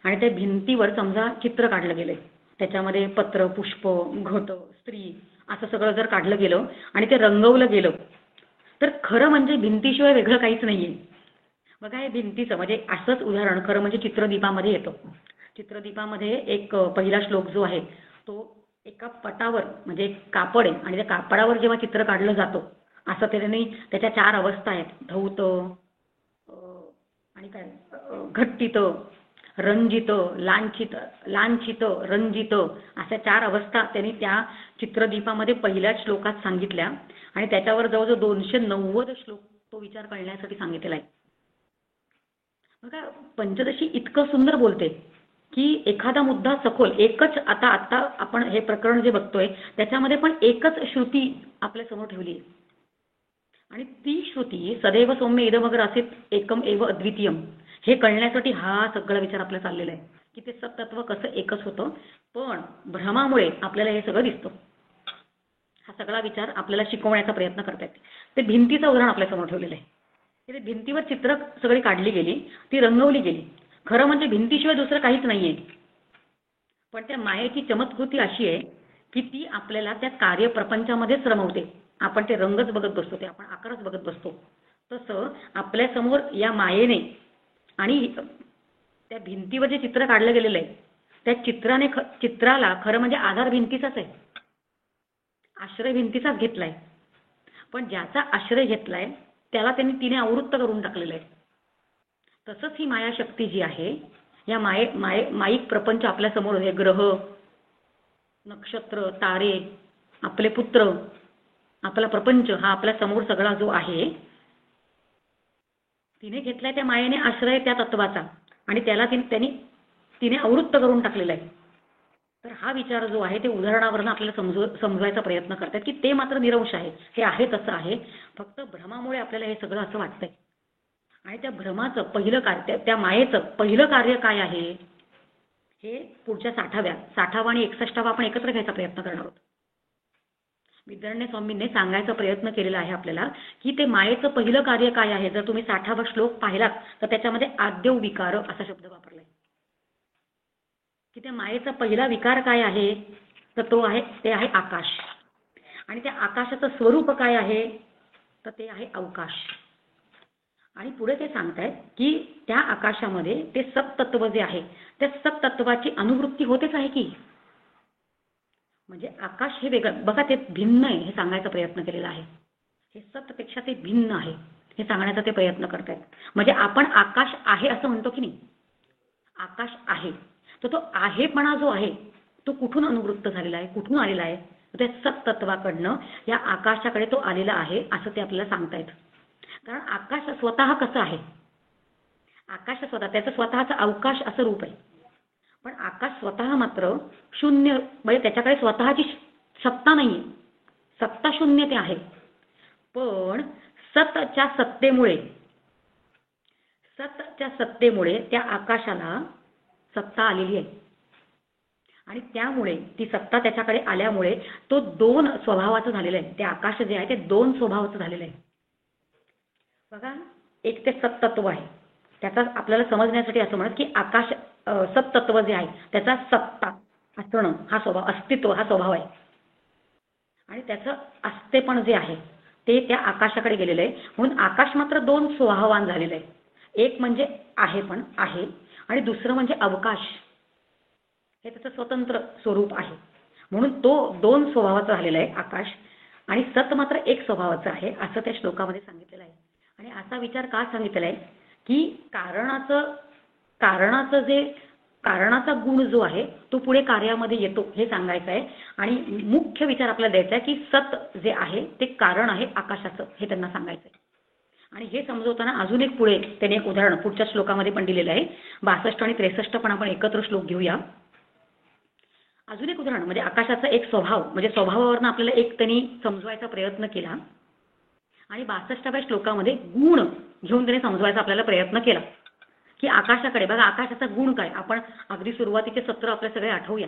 आणि त्या भिंतीवर समजा चित्र काढलं गेलंय, त्याच्यामध्ये पत्र, पुष्प, घट, स्त्री असं सगळं जर काढलं गेलं आणि ते रंगवलं गेलं तर खरं म्हणजे भिंतीशिवाय वेगळं काहीच नाहीये. बघा हे भिंतीचं म्हणजे असंच उदाहरण खरं म्हणजे चित्रदीपामध्ये येतं. चित्रदीपामध्ये एक पहिला श्लोक जो आहे तो एका पटावर म्हणजे एक कापड आहे आणि त्या कापडावर जेव्हा चित्र काढलं जातं असं त्याने त्याच्या 4 अवस्था आहेत, धौत आणि काय घट्टित, रंजित, लांछित, रंजित अशा 4 अवस्था त्यांनी त्या चित्रदीपामध्ये पहिल्याच श्लोकात सांगितल्या आणि त्याच्यावर जवळजवळ 290 श्लोक तो विचार करण्यासाठी सांगितलेला आहे. बघा पंचदशी इतकं सुंदर बोलते की एखादा मुद्दा सखोल एकच, आता आपण हे प्रकरण जे बघतोय त्याच्यामध्ये पण एकच श्रुती आपल्या समोर ठेवली आहे आणि ती श्रुती सदैव सौम्य इदमग्र असित एकम एव अद्वितीयम हे कळण्यासाठी हा सगळा विचार आपला चाललेला आहे की ते सत्तत्व कसं एकच होतं पण भ्रमामुळे आपल्याला हे सगळं दिसतं. हा सगळा विचार आपल्याला शिकवण्याचा प्रयत्न करतात. ते भिंतीचं उदाहरण आपल्या समोर ठेवलेलं आहे. ते भिंतीवर चित्र सगळी काढली गेली, ती रंगवली गेली. खरं म्हणजे भिंतीशिवाय दुसरं काहीच नाहीये. पण त्या मायेची चमत्कृती अशी आहे की ती आपल्याला त्या कार्यप्रपंचामध्येच रमवते. आपण ते रंगच बघत बसतो, ते आपण आकारच बघत बसतो. तसं आपल्यासमोर या मायेने आणि त्या भिंतीवर जे चित्र काढलं गेलेलं आहे त्या चित्राला खरं म्हणजे आधार भिंतीचाच आहे, आश्रय भिंतीचाच घेतलाय. पण ज्याचा आश्रय घेतलाय त्याला तिने आवृत्त करून टाकलेलं आहे. तसंच ही माया शक्ती जी आहे या माईक प्रपंच आपल्यासमोर हे ग्रह, नक्षत्र, तारे, आपले पुत्र, आपला प्रपंच हा आपल्या समोर सगळा जो आहे तिने घेतलाय त्या मायेने आश्रय त्या तत्वाचा आणि त्याला तिने आवृत्त करून टाकलेला आहे. तर हा विचार जो आहे ते उदाहरणावरून आपल्याला समजवायचा प्रयत्न करतात की ते मात्र निरंश आहे, हे आहे तसं आहे, फक्त भ्रमामुळे आपल्याला हे सगळं असं वाटतंय. आणि त्या भ्रमाचं पहिलं कार्य, त्या मायेचं पहिलं कार्य काय आहे हे पुढच्या 60वा आणि 61वा आपण एकत्र घ्यायचा प्रयत्न करणार आहोत. विद्यारण्य स्वामींनी सांगायचा प्रयत्न केलेला आहे आपल्याला की ते मायेचं पहिलं कार्य काय आहे. जर तुम्ही 60वा श्लोक पाहिलात तर त्याच्यामध्ये आद्यव विकार असा शब्द वापरलाय की त्या मायेचा पहिला विकार काय आहे, तर ते आहे आकाश. आणि त्या आकाशाचं स्वरूप काय आहे, तर ते आहे अवकाश. आणि पुढे ते सांगतायत की त्या आकाशामध्ये ते सत्तत्व जे आहे त्या सत्तत्वाची अनुभूती होतेच आहे की. म्हणजे आकाश हे वेगळं बघा, ते भिन्न आहे हे सांगायचा प्रयत्न केलेला आहे. हे सत्तेपेक्षा ते भिन्न आहे हे सांगण्याचा ते प्रयत्न करतायत. म्हणजे आपण आकाश आहे असं म्हणतो की नाही, आकाश आहे, तर तो आहेपणा जो आहे तो कुठून अनुवृत्त झालेला आहे, कुठून आलेला आहे, त्या सत्तत्वाकडनं या आकाशाकडे तो आलेला आहे असं ते आपल्याला सांगतायत. कारण आकाश स्वतः कसं आहे, आकाश स्वतः त्याचं स्वतःचं अवकाश असं रूप आहे. पण आकाश स्वतः मात्र शून्य, म्हणजे त्याच्याकडे स्वतःची सत्ता नाहीये, सत्ता शून्य ते आहे. पण सतच्या सत्तेमुळे त्या आकाशाला सत्ता आलेली आहे. आणि त्यामुळे ती सत्ता त्याच्याकडे आल्यामुळे तो 2 स्वभावाचं झालेलं आहे. ते आकाश जे आहे ते 2 स्वभावाचं झालेलं आहे. बघा, एक ते सत्तत्व आहे, त्याचा आपल्याला समजण्यासाठी असं म्हणत की आकाश सत्तत्व जे आहे त्याचा सत्ता असणं हा स्वभाव, अस्तित्व हा स्वभाव आहे. आणि त्याचं अस्तेपण जे आहे ते त्या आकाशाकडे गेलेलं आहे. म्हणून आकाश मात्र 2 स्वभावान झालेलं आहे. एक म्हणजे आहेपण आहे आणि दुसरं म्हणजे अवकाश, हे त्याचं स्वतंत्र स्वरूप आहे. म्हणून तो 2 स्वभावाचा झालेला आहे आकाश, आणि सत मात्र 1 स्वभावाचं आहे असं त्या श्लोकामध्ये सांगितलेलं आहे. आणि असा विचार का सांगितलेला आहे की कारणाचा गुण जो आहे तो पुढे कार्यामध्ये येतो हे सांगायचं आहे. आणि मुख्य विचार आपल्याला द्यायचा आहे की सत जे आहे ते कारण आहे आकाशाचं हे त्यांना सांगायचं आहे. आणि हे समजवताना अजून एक पुढे त्यांनी एक उदाहरण पुढच्या श्लोकामध्ये पण दिलेलं आहे. 62 आणि 63 पण आपण एकत्र श्लोक घेऊया. अजून एक उदाहरण म्हणजे आकाशाचा एक स्वभाव, म्हणजे स्वभावावरून आपल्याला एक त्यांनी समजवायचा प्रयत्न केला. आणि 62व्या श्लोकामध्ये गुण घेऊन त्याने समजवायचा आपल्याला प्रयत्न केला की आकाशाकडे बघा, आकाशाचा गुण काय. आपण अगदी सुरुवातीचे सत्र आपले सगळे आठवूया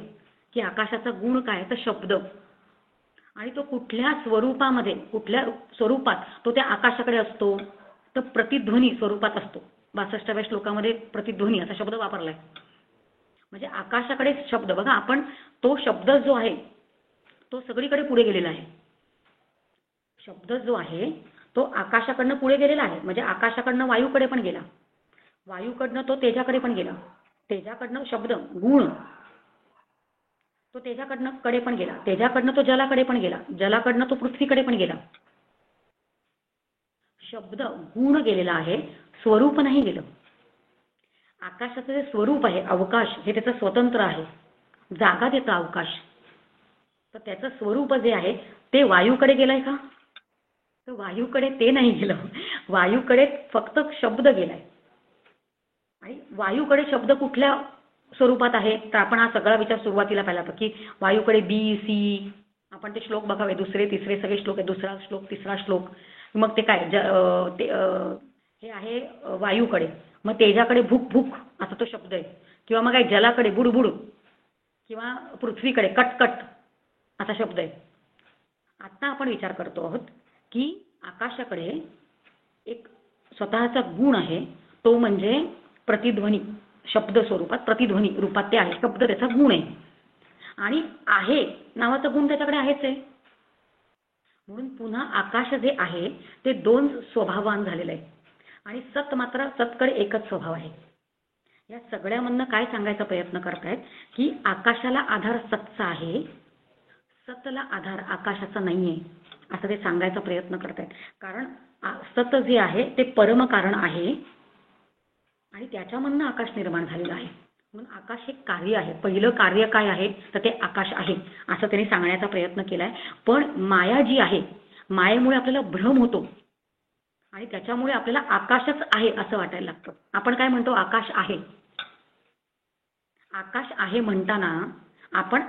की आकाशाचा गुण काय, तर शब्द. आणि तो कुठल्या स्वरूपामध्ये, कुठल्या स्वरूपात तो त्या आकाशाकडे असतो, तर प्रतिध्वनी स्वरूपात असतो. 62व्या श्लोकामध्ये प्रतिध्वनी असा शब्द वापरलाय. म्हणजे आकाशाकडे शब्द बघा, आपण तो शब्द जो आहे तो सगळीकडे पुढे गेलेला आहे. शब्द जो आहे तो आकाशाकडनं पुढे गेलेला आहे. म्हणजे आकाशाकडनं वायूकडे पण गेला, वायूकडनं तो तेजाकडे पण गेला, तेजाकडनं शब्द गुण तो तेजाकडे पण गेला, तेजाकडनं तो जलाकडे पण गेला, जलाकडनं तो पृथ्वीकडे पण गेला. शब्द गुण गेलेला आहे, स्वरूप नाही गेलं. आकाशाचं जे स्वरूप आहे अवकाश हे त्याचं स्वतंत्र आहे, जागा देतं अवकाश. तर त्याचं स्वरूप जे आहे ते वायूकडे गेलंय का, तर वायूकडे ते नाही गेलं. वायूकडे फक्त शब्द गेलाय. आणि वायूकडे शब्द कुठल्या स्वरूपात आहे, तर आपण हा सगळा विचार सुरुवातीला पाहिला की वायूकडे बी सी, आपण ते श्लोक बघावे, 2, 3 सगळे श्लोक आहे, 2रा श्लोक 3रा श्लोक. मग ते काय हे आहे वायूकडे. मग तेजाकडे भूक भूक असा तो शब्द आहे, किंवा मग काय जलाकडे बुडबुड, किंवा पृथ्वीकडे कटकट असा शब्द आहे. आता आपण विचार करतो आहोत की आकाशाकडे एक स्वतःचा गुण आहे, तो म्हणजे प्रतिध्वनी. शब्द स्वरूपात प्रतिध्वनी रूपात ते आहे, शब्द त्याचा गुण आहे. आणि आहे नावाचा गुण त्याच्याकडे आहेच आहे. म्हणून पुन्हा आकाश जे आहे ते 2 स्वभावान झालेलं आहे. आणि सत मात्र सतकडे एकच स्वभाव आहे. या सगळ्यामधनं काय सांगायचा प्रयत्न करतायत की आकाशाला आधार सतचा आहे, सतला आधार आकाशाचा नाहीये असं ते सांगायचा प्रयत्न करतायत. कारण सत जे आहे ते परम कारण आहे आणि त्याच्यामधनं आकाश निर्माण झालेलं आहे. म्हणून आकाश हे कार्य आहे. पहिलं कार्य काय आहे, तर ते आकाश आहे असं त्यांनी सांगण्याचा प्रयत्न केलाय. पण माया जी आहे, मायेमुळे आपल्याला भ्रम होतो आणि त्याच्यामुळे आपल्याला आकाशच आहे असं वाटायला लागतं. आपण काय म्हणतो, आकाश आहे. आकाश आहे म्हणताना आपण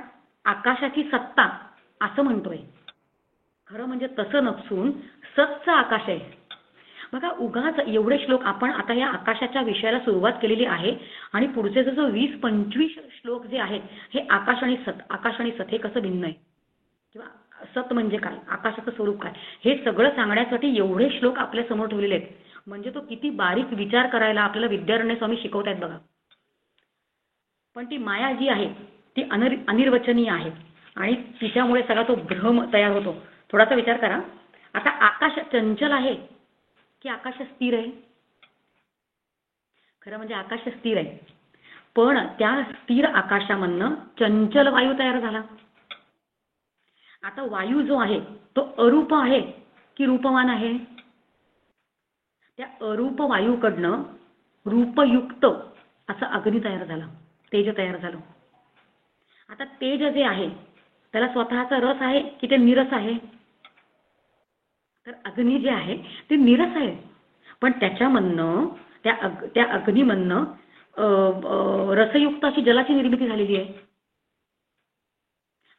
आकाशाची सत्ता असं म्हणतोय. खरं म्हणजे तसं नसून सतचा आकाश आहे. बघा उगाच एवढे श्लोक आपण आता या आकाशाच्या विषयाला सुरुवात केलेली आहे आणि पुढचे जसं 20-25 श्लोक जे आहेत हे आकाश आणि सत हे कसं भिन्न आहे किंवा सत म्हणजे काय, आकाशाचं स्वरूप काय, हे सगळं सांगण्यासाठी एवढे श्लोक आपल्या समोर ठेवलेले आहेत. म्हणजे तो किती बारीक विचार करायला आपल्याला विद्यारण्य स्वामी शिकवत आहेत बघा. पण ती माया जी आहे ती अनिर्वचनीय आहे आणि तिच्यामुळे सगळा तो भ्रम तयार होतो. थोडासा विचार करा. आता आकाश चंचल आहे की आकाश स्थिर आहे? खरं म्हणजे आकाश स्थिर आहे, पण त्या स्थिर आकाशामधनं चंचल वायू तयार झाला. आता वायू जो आहे तो अरूप आहे की रूपवान आहे? त्या अरूप वायूकडनं रूपयुक्त असा अग्नी तयार झाला, तेज तयार झालं. आता तेज जे आहे त्याला स्वतःचा रस आहे की ते निरस आहे? तर अग्नी जे आहे ते निरस आहे, पण त्याच्यामधनं त्या अग्नीमधनं रसयुक्त अशी जलाची निर्मिती झालेली आहे.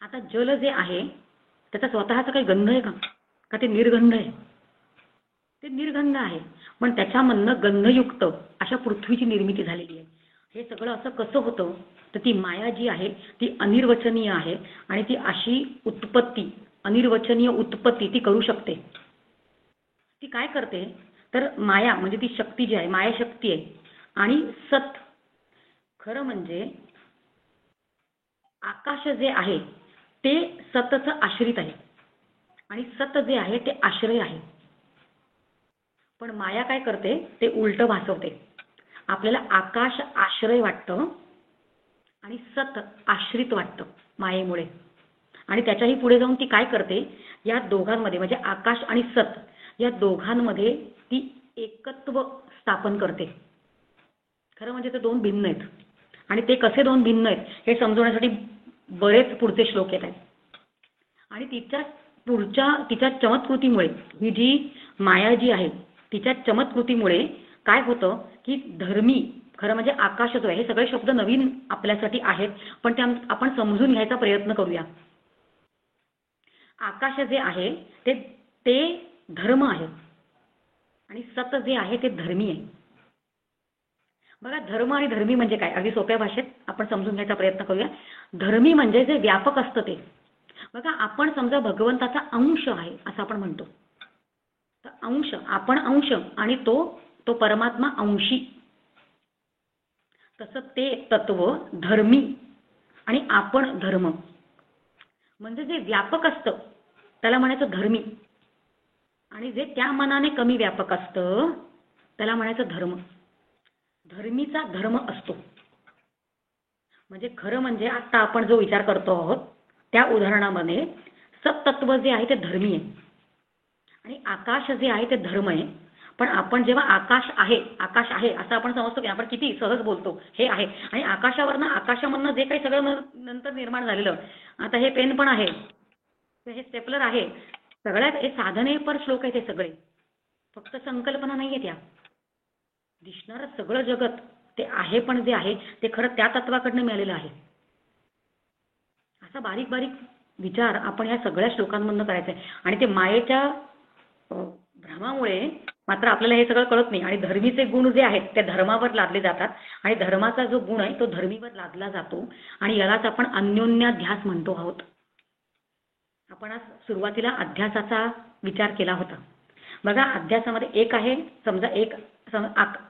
आता जल जे आहे त्याचा स्वतःचा काही गंध आहे का ते निर्गंध आहे? ते निर्गंध आहे, पण त्याच्यामधनं गंधयुक्त अशा पृथ्वीची निर्मिती झालेली आहे. हे सगळं असं कसं होतं? तर ती माया जी आहे ती अनिर्वचनीय आहे आणि ती अशी उत्पत्ती, अनिर्वचनीय उत्पत्ती ती करू शकते. ती काय करते तर माया म्हणजे ती शक्ती जी आहे, माया शक्ती आहे. आणि सत खरं म्हणजे आकाश जे आहे ते सतचं आश्रित आहे आणि सत जे आहे ते आश्रय आहे. पण माया काय करते ते उलट भासवते. आपल्याला आकाश आश्रय वाटतं आणि सत आश्रित वाटतं मायेमुळे. आणि त्याच्याही पुढे जाऊन ती काय करते, या दोघांमध्ये म्हणजे आकाश आणि सत या दोघांमध्ये ती एकत्व स्थापन करते. खरं म्हणजे ते दोन भिन्न आहेत आणि ते कसे दोन भिन्न आहेत हे समजवण्यासाठी बरेच पुढचे श्लोक येत आहेत. आणि तिच्या चमत्कृतीमुळे ही जी माया जी आहे तिच्या चमत्कृतीमुळे काय होतं की धर्मी, खरं म्हणजे आकाश जो आहे, हे सगळे शब्द नवीन आपल्यासाठी आहेत पण ते आपण समजून घ्यायचा प्रयत्न करूया. आकाश जे आहे ते धर्म आहे आणि सत जे आहे ते धर्मी आहे. बघा धर्म आणि धर्मी म्हणजे काय, अगदी सोप्या भाषेत आपण समजून घ्यायचा प्रयत्न करूया. धर्मी म्हणजे जे व्यापक असतं ते. बघा आपण समजा भगवंताचा अंश आहे असं आपण म्हणतो, तर अंश, आपण अंश आणि तो परमात्मा अंशी. तसं ते तत्व धर्मी आणि आपण धर्म. म्हणजे जे व्यापक असतं त्याला म्हणायचं धर्मी आणि जे त्या मनाने कमी व्यापक असतं त्याला म्हणायचं धर्म. धर्मीचा धर्म असतो. म्हणजे खरं म्हणजे आता आपण जो विचार करतो आहोत त्या उदाहरणामध्ये सत्तत्व जे आहे ते धर्मी आहे आणि आकाश जे आहे ते धर्म आहे. पण आपण जेव्हा आकाश आहे असं आपण समजतो की आपण किती सहज बोलतो, हे आहे आणि आकाशामधनं जे काही सगळं नंतर निर्माण झालेलं, आता हे पेन पण आहे, हे स्टेपलर आहे, सगळ्यात हे साधने पर श्लोक आहेत. हे सगळे फक्त संकल्पना नाही आहेत. या दिसणारं सगळं जगत ते आहे, पण जे आहे ते खरं त्या तत्वाकडनं मिळालेलं आहे. असा बारीक बारीक विचार आपण या सगळ्या श्लोकांमधून करायचा आहे. आणि ते मायेच्या भ्रमामुळे मात्र आपल्याला हे सगळं कळत नाही आणि धर्मीचे गुण जे आहेत ते धर्मावर लादले जातात आणि धर्माचा जो गुण आहे तो धर्मीवर लादला जातो आणि यालाच आपण अन्योन्याध्यास म्हणतो आहोत. आपण आज सुरुवातीला अध्यासाचा विचार केला होता. बघा अध्यासामध्ये एक आहे, समजा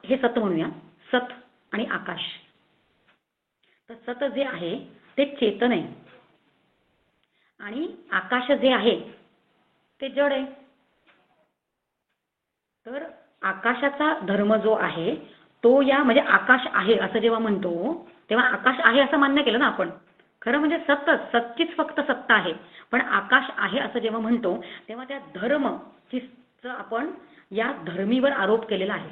हे सत म्हणूया, सत आणि आकाश. तर सत जे आहे ते चेतन आहे आणि आकाश जे आहे ते जड आहे. तर आकाशाचा धर्म जो आहे तो म्हणजे आकाश आहे असं जेव्हा म्हणतो तेव्हा आकाश आहे असं मान्य केलं ना आपण. खरं म्हणजे सत्चीच फक्त सत्ता आहे, पण आकाश आहे असं जेव्हा म्हणतो तेव्हा त्या धर्मचा आपण या धर्मीवर आरोप केलेला आहे.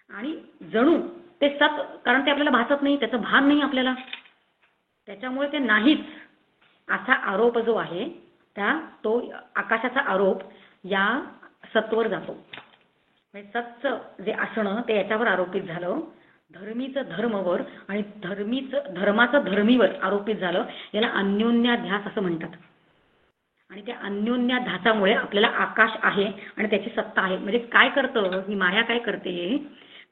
आणि जणू ते सत, कारण ते आपल्याला भासत नाही, त्याचं भान नाही आपल्याला, त्याच्यामुळे ते नाहीच असा आरोप जो आहे तो आकाशाचा आरोप या सत्वर जातो. म्हणजे सत्चं जे असणं ते याच्यावर आरोपित झालं, धर्मीचं धर्मवर आणि धर्माचं धर्मीवर आरोपित झालं. याला अन्योन्याध्यास असं म्हणतात. आणि त्या अन्योन्याधासामुळे आपल्याला आकाश आहे आणि त्याची सत्ता आहे. म्हणजे काय करतं ही माया, काय करते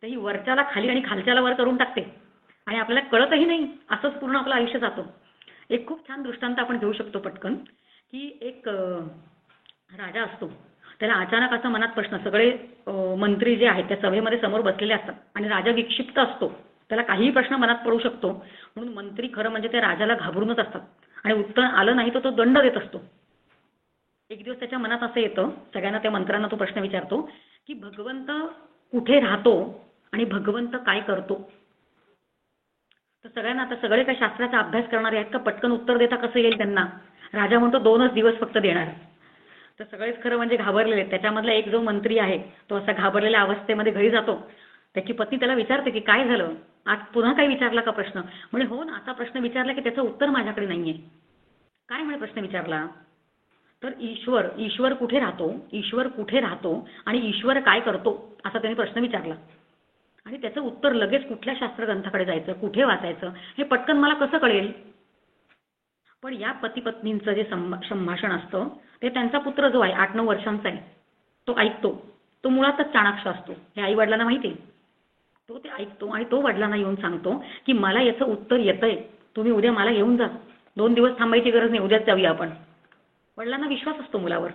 तर ही वरच्याला खाली आणि खालच्याला वर करून टाकते आणि आपल्याला कळतही नाही. असंच पूर्ण आपलं आयुष्य जातं. एक खूप छान दृष्टांत आपण घेऊ शकतो पटकन, की एक राजा असतो. त्याला अचानक असा मनात प्रश्न, सगळे मंत्री जे आहेत त्या सभेमध्ये समोर बसलेले असतात आणि राजा विक्षिप्त असतो. त्याला काहीही प्रश्न मनात पडू शकतो. म्हणून मंत्री खरं म्हणजे त्या राजाला घाबरूनच असतात आणि उत्तर आलं नाही तर तो दंड देत असतो. एक दिवस त्याच्या मनात असं येतं, सगळ्यांना त्या मंत्र्यांना तो प्रश्न विचारतो की भगवंत कुठे राहतो आणि भगवंत काय करतो. तर सगळ्यांना, आता सगळे काही शास्त्राचा अभ्यास करणारे आहेत का, पटकन उत्तर देता कसं येईल त्यांना. राजा म्हणतो 2च दिवस फक्त देणार. तर सगळेच खरं म्हणजे घाबरलेले. त्याच्यामधला एक जो मंत्री आहे तो असा घाबरलेल्या अवस्थेमध्ये घरी जातो. त्याची पत्नी त्याला विचारते की काय झालं, आज पुन्हा काही विचारला का प्रश्न. म्हणे हो ना, असा प्रश्न विचारला की त्याचं उत्तर माझ्याकडे नाहीये. काय म्हणे प्रश्न विचारला तर ईश्वर कुठे राहतो, ईश्वर कुठे राहतो आणि ईश्वर काय करतो, असा त्यांनी प्रश्न विचारला. आणि त्याचं उत्तर लगेच कुठल्या शास्त्रग्रंथाकडे जायचं, कुठे वाचायचं हे पटकन मला कसं कळेल. पण या पती पत्नींचं जे संभाषण असतं ते त्यांचा पुत्र जो आहे 8-9 वर्षांचा आहे तो ऐकतो. तो मुळातच चाणाक्ष असतो, हे आई वडिलांना माहिती आहे. तो ते ऐकतो आणि तो वडिलांना येऊन सांगतो की मला याचं उत्तर येतंय, तुम्ही उद्या मला घेऊन जा. 2 दिवस थांबायची गरज नाही, उद्याच जाऊया आपण. वडिलांना विश्वास असतो मुलावर.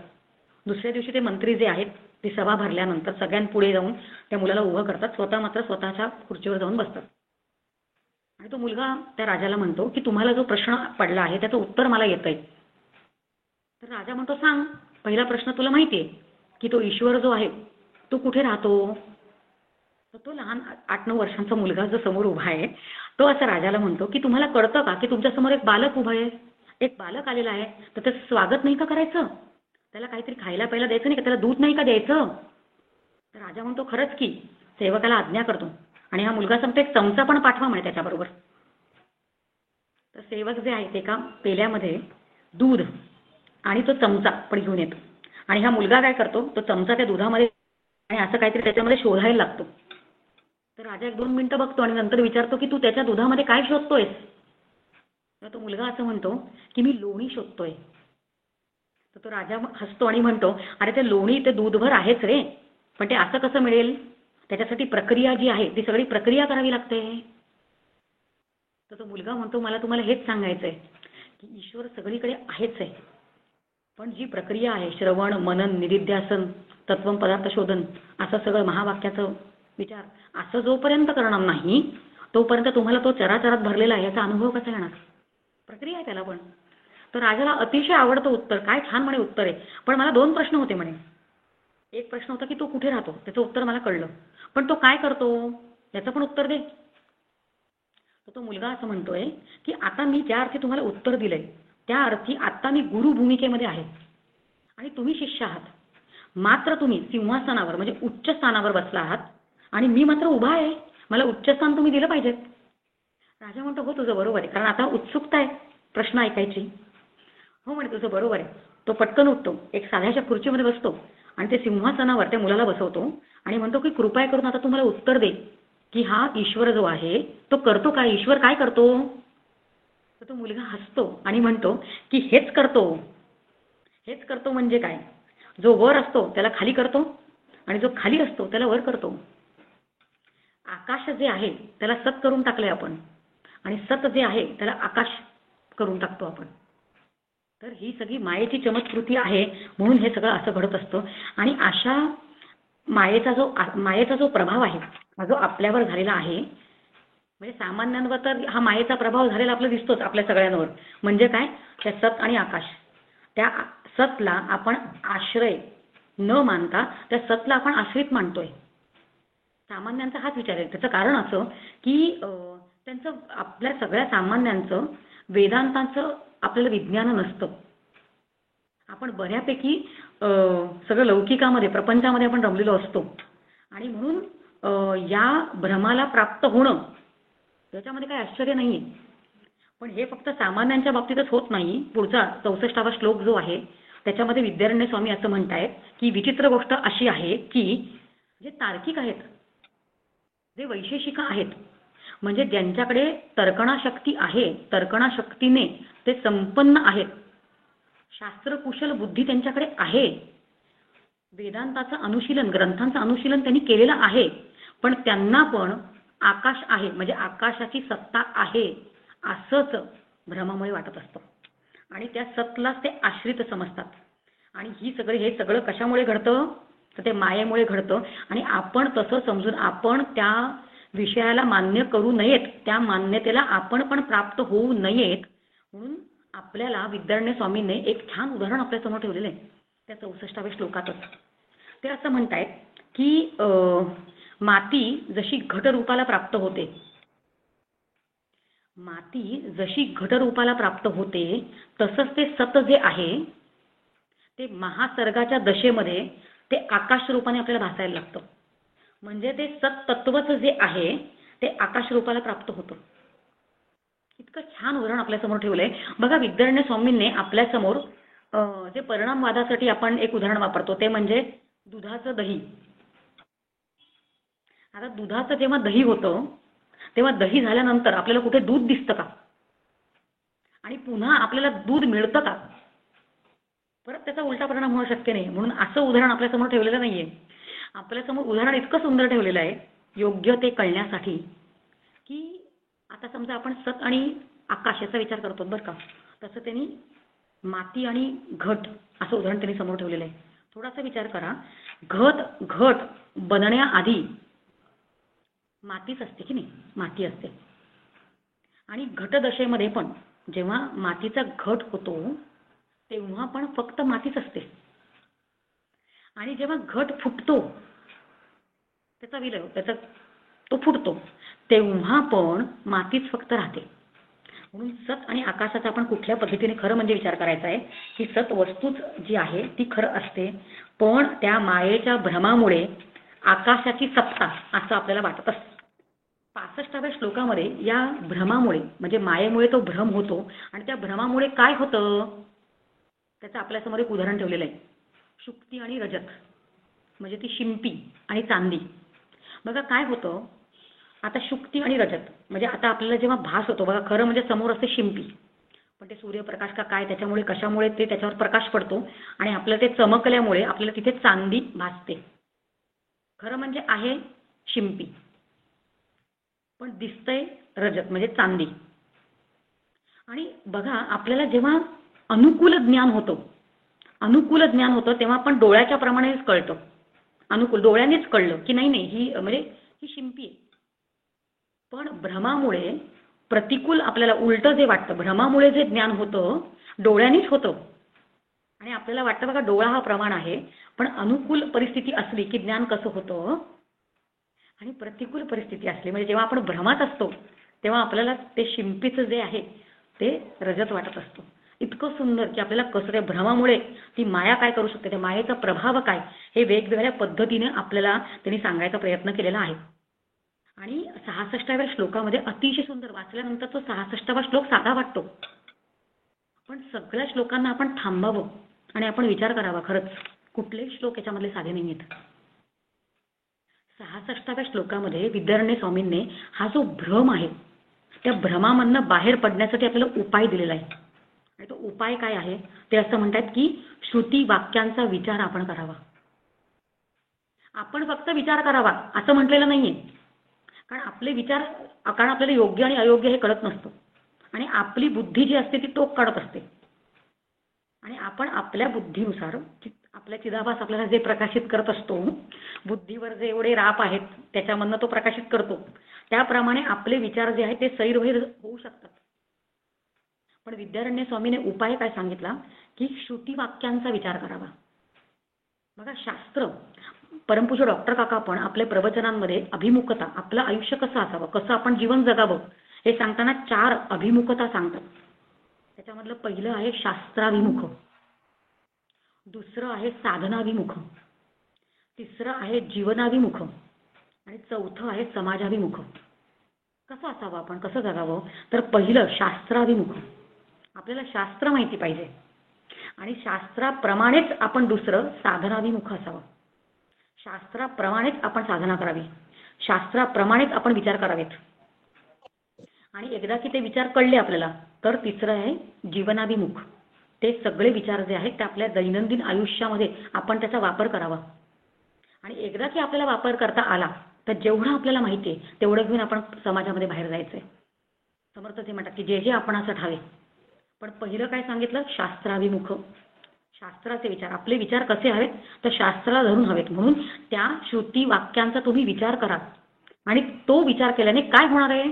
दुसऱ्या दिवशी ते मंत्री जे आहेत ती सभा भरल्यानंतर सगळ्यांपुढे जाऊन त्या मुलाला उभं करतात. स्वतः मात्र स्वतःच्या खुर्चीवर जाऊन बसतात. आणि तो मुलगा त्या राजाला म्हणतो की तुम्हाला जो प्रश्न पडला आहे त्याचं उत्तर मला येतंय. तर राजा म्हणतो सांग, पहिला प्रश्न तुला माहिती आहे की तो ईश्वर जो आहे तो कुठे राहतो. तर तो लहान 8-9 वर्षांचा मुलगा जो समोर उभा आहे तो असं राजाला म्हणतो की तुम्हाला कळतं का की तुमच्यासमोर एक बालक उभं आहे, एक बालक आलेला आहे, तर त्याचं स्वागत नाही का करायचं, त्याला काहीतरी खायला प्यायला द्यायचं नाही का, त्याला दूध नाही का द्यायचं. तर राजा म्हणतो खरंच की, सेवकाला आज्ञा करतो. आणि हा मुलगा सांगतो एक चमचा पण पाठवा म्हणे त्याच्याबरोबर. तर सेवक जे आहे ते एका पेल्यामध्ये दूध आणि तो चमचा पण घेऊन येतो. आणि हा मुलगा काय करतो, तो चमचा त्या दुधामध्ये आणि असं काहीतरी त्याच्यामध्ये शोधायला लागतो. तर राजा 1-2 मिनिटं बघतो आणि नंतर विचारतो की तू त्याच्या दुधामध्ये काय शोधतोयस. तर तो मुलगा असं म्हणतो की मी लोणी शोधतोय. तर तो राजा हसतो आणि म्हणतो अरे ते लोणी ते दूधभर आहेच रे, पण ते असं कसं मिळेल, त्याच्यासाठी प्रक्रिया जी आहे ती सगळी प्रक्रिया करावी लागते. तर तो मुलगा म्हणतो मला तुम्हाला हेच सांगायचंय की ईश्वर सगळीकडे आहेच आहे, पण जी प्रक्रिया आहे श्रवण मनन निदिध्यासन तत्वम पदार्थ शोधन असं सगळं महावाक्याचं विचार असं जोपर्यंत करणार नाही तोपर्यंत तुम्हाला तो चराचरात भरलेला आहे याचा अनुभव कसा येणार. प्रक्रिया आहे त्याला पण. तर राजाला अतिशय आवडतं उत्तर, काय छान म्हणे उत्तर आहे. पण मला 2 प्रश्न होते म्हणे. एक प्रश्न होता की तो कुठे राहतो, त्याचं उत्तर मला कळलं, पण तो काय करतो याचं पण उत्तर दे. तर तो मुलगा असं म्हणतोय की आता मी ज्या अर्थी तुम्हाला उत्तर दिलंय त्या अर्थी आता मी गुरु भूमिकेमध्ये आहे आणि तुम्ही शिष्य आहात. मात्र तुम्ही सिंहासनावर म्हणजे उच्च स्थानावर बसला आहात आणि मी मात्र उभा आहे, मला उच्च स्थान तुम्ही दिलं पाहिजे. राजा म्हणतो हो तुझं बरोबर आहे, कारण आता उत्सुकता आहे प्रश्न ऐकायची. हो म्हणे तुझं बरोबर आहे. तो पटकन उठतो, एक साध्याच्या खुर्चीमध्ये बसतो आणि ते सिंहासनावर त्या मुलाला बसवतो आणि म्हणतो की कृपया करून आता तुम्हाला उत्तर दे की हा ईश्वर जो आहे तो करतो काय, ईश्वर काय करतो. तर तो मुलगा हसतो आणि म्हणतो की हेच करतो. हेच करतो म्हणजे काय, जो वर असतो त्याला खाली करतो आणि जो खाली असतो त्याला वर करतो. आकाश जे आहे त्याला सत करून टाकलंय आपण आणि सत जे आहे त्याला आकाश करून टाकतो आपण. तर ही सगळी मायेची चमत्कृती आहे, म्हणून हे सगळं असं घडत असतं. आणि अशा मायेचा जो प्रभाव आहे हा जो आपल्यावर झालेला आहे, म्हणजे सामान्यांवर तर हा मायेचा प्रभाव झालेला आपला दिसतोच आपल्या सगळ्यांवर. म्हणजे काय, त्या सत आणि आकाश, त्या सतला आपण आश्रय न मानता त्या सतला आपण आश्रित मानतोय. सामान्यांचा हाच विचार आहे. त्याचं कारण असं की त्यांचं आपल्या सगळ्या सामान्यांचं वेदांतांचं आपल्याला विज्ञान नसतं. आपण बऱ्यापैकी सगळं लौकिकामध्ये प्रपंचामध्ये आपण रमलेलो असतो आणि म्हणून या भ्रमाला प्राप्त होणं त्याच्यामध्ये काही आश्चर्य नाहीये. पण हे फक्त सामान्यांच्या बाबतीतच होत नाही. पुढचा 64वा श्लोक जो आहे त्याच्यामध्ये विद्यारण्य स्वामी असं म्हणतायत की विचित्र गोष्ट अशी आहे की जे तार्किक आहेत, जे वैशेषिक आहेत, म्हणजे ज्यांच्याकडे तर्कणाशक्ती आहे, तर्कणाशक्तीने ते संपन्न आहेत, शास्त्रकुशल बुद्धी त्यांच्याकडे आहे, वेदांताचं अनुशीलन, ग्रंथांचं अनुशीलन त्यांनी केलेलं आहे, पण त्यांना पण आकाश आहे म्हणजे आकाशाची सत्ता आहे असंच भ्रमामुळे वाटत असतं आणि त्या सतलाच ते आश्रित समजतात. आणि हे सगळं कशामुळे घडतं तर ते मायेमुळे घडतं. आणि आपण तसं समजून आपण त्या विषयाला मान्य करू नयेत, त्या मान्यतेला आपण पण प्राप्त होऊ नयेत म्हणून आपल्याला विद्यारण्य स्वामींनी एक छान उदाहरण आपल्यासमोर ठेवलेलं आहे त्या 64व्या श्लोकातच. ते असं म्हणतायत की माती जशी घटरूपाला प्राप्त होते, माती जशी घटरूपाला प्राप्त होते तसंच ते सत जे आहे ते महासर्गाच्या दशेमध्ये ते आकाश रूपाने आपल्याला भासायला लागतं. म्हणजे ते सत तत्वच जे आहे ते आकाश रूपाला प्राप्त होतं. इतकं छान उदाहरण आपल्यासमोर ठेवलंय बघा. विद्यारण्य स्वामींनी आपल्यासमोर जे परिणामवादासाठी आपण एक उदाहरण वापरतो ते म्हणजे दुधाचं दही. आता दुधाचं जेव्हा दही होतं तेव्हा दही झाल्यानंतर आपल्याला कुठे दूध दिसतं का आणि पुन्हा आपल्याला दूध मिळतं का? परत त्याचा उलटा परिणाम होणं शक्य नाही. म्हणून असं उदाहरण आपल्यासमोर ठेवलेलं नाहीये. आपल्यासमोर उदाहरण इतकं सुंदर ठेवलेलं आहे योग्य ते कळण्यासाठी की आता समजा आपण सत आणि आकाश याचा विचार करतो बरं का, तसं त्यांनी माती आणि घट असं उदाहरण त्यांनी समोर ठेवलेलं आहे. थोडासा विचार करा. घट बनण्याआधी मातीच असते की नाही, माती असते. आणि घटदशेमध्ये पण जेव्हा मातीचा घट होतो तेव्हा पण फक्त मातीच असते. आणि जेव्हा घट फुटतो त्याचा विलय तो फुटतो तेव्हा पण मातीच फक्त राहते. म्हणून सत आणि आकाशाचा आपण कुठल्या पद्धतीने खरं म्हणजे विचार करायचा आहे की सत वस्तूच जी आहे ती खरं असते, पण त्या मायेच्या भ्रमामुळे आकाशाची सत्ता असं आपल्याला वाटत असतं. 65व्या श्लोकामध्ये या भ्रमामुळे म्हणजे मायेमुळे तो भ्रम होतो आणि त्या भ्रमामुळे काय होतं त्याचं आपल्यासमोर एक उदाहरण ठेवलेलं आहे. शुक्ती आणि रजत म्हणजे ती शिंपी आणि चांदी. बघा काय होतं आता शुक्ती आणि रजत म्हणजे आता आपल्याला जेव्हा भास होतो बघा, खरं म्हणजे समोर असते शिंपी, पण ते सूर्यप्रकाश का काय त्याच्यामुळे कशामुळे ते त्याच्यावर प्रकाश पडतो आणि आपल्याला ते चमकल्यामुळे आपल्याला तिथे चांदी भासते. खरं म्हणजे आहे शिंपी पण दिसतंय रजत म्हणजे चांदी. आणि बघा आपल्याला जेव्हा अनुकूल ज्ञान होतं तेव्हा आपण डोळ्याच्या प्रमाणेच कळतं. अनुकूल डोळ्यानेच कळलं की नाही ही शिंपी आहे. पण भ्रमामुळे प्रतिकूल आपल्याला उलट जे वाटतं, भ्रमामुळे जे ज्ञान होतं डोळ्यानेच होतं आणि आपल्याला वाटतं बघा डोळा हा प्रमाण आहे, पण अनुकूल परिस्थिती असली की ज्ञान कसं होतं आणि प्रतिकूल परिस्थिती असली म्हणजे जेव्हा आपण भ्रमात असतो तेव्हा आपल्याला ते शिंपीचं जे आहे ते रजत वाटत असतं. इतकं सुंदर की आपल्याला कसं त्या भ्रमामुळे ती माया काय करू शकते, त्या मायेचा प्रभाव काय हे वेगवेगळ्या पद्धतीने आपल्याला त्यांनी सांगायचा प्रयत्न केलेला आहे. आणि 66व्या श्लोकामध्ये अतिशय सुंदर वाचल्यानंतर तो 66वा श्लोक साधा वाटतो, पण सगळ्या श्लोकांना आपण थांबावं आणि आपण विचार करावा खरंच कुठलेही श्लोक याच्यामधले साधे नाही आहेत. 66व्या श्लोकामध्ये विद्यारण्य स्वामींनी हा जो भ्रम आहे त्या भ्रमामधनं बाहेर पडण्यासाठी आपल्याला उपाय दिलेला आहे. आणि तो उपाय काय आहे ते असं म्हणतात की श्रुती वाक्यांचा विचार आपण करावा. आपण फक्त विचार करावा असं म्हटलेलं नाहीये, कारण आपल्याला योग्य आणि अयोग्य हे कळत नसतं आणि आपली बुद्धी जी असते ती टोक काढत असते आणि आपण आपल्या बुद्धीनुसार आपल्या चिदाभास आपल्याला जे प्रकाशित करत असतो, बुद्धीवर जे एवढे राप आहेत त्याच्यामधनं तो प्रकाशित करतो, त्याप्रमाणे आपले विचार जे आहेत ते सैरवैर होऊ शकतात. पण विद्यारण्य स्वामीने उपाय काय सांगितला की श्रुती वाक्यांचा विचार करावा. बघा शास्त्र परमपूज्य डॉक्टर काका पण आपल्या प्रवचनांमध्ये अभिमुखता, आपलं आयुष्य कसं असावं, कसं आपण जीवन जगावं हे सांगताना 4 अभिमुखता सांगतात. त्याच्यामधलं पहिलं आहे शास्त्राभिमुख, दुसरं आहे साधनाभिमुख, तिसरं आहे जीवनाभिमुख आणि चौथं आहे समाजाभिमुख. कसं असावं आपण, कसं जगावं तर पहिलं शास्त्राभिमुख. आपल्याला शास्त्र माहिती पाहिजे आणि शास्त्राप्रमाणेच आपण दुसरं साधनाभिमुख असावं. शास्त्राप्रमाणेच आपण साधना करावी, शास्त्राप्रमाणेच आपण विचार करावेत आणि एकदा की ते विचार कळले आपल्याला तर तिसरं आहे जीवनाभिमुख. ते सगळे विचार जे आहेत ते आपल्या दैनंदिन आयुष्यामध्ये आपण त्याचा वापर करावा. आणि एकदा की आपल्याला वापर करता आला तर जेवढं आपल्याला माहिती आहे तेवढं घेऊन आपण समाजामध्ये बाहेर जायचंय. समर्थ ते म्हणतात की जे जे आपण असं ठावे. पण पहिलं काय सांगितलं? शास्त्राभिमुख. शास्त्राचे विचार, आपले विचार कसे हवेत तर शास्त्राला धरून हवेत. म्हणून त्या श्रुती वाक्यांचा तुम्ही विचार करा. आणि तो विचार केल्याने काय होणार आहे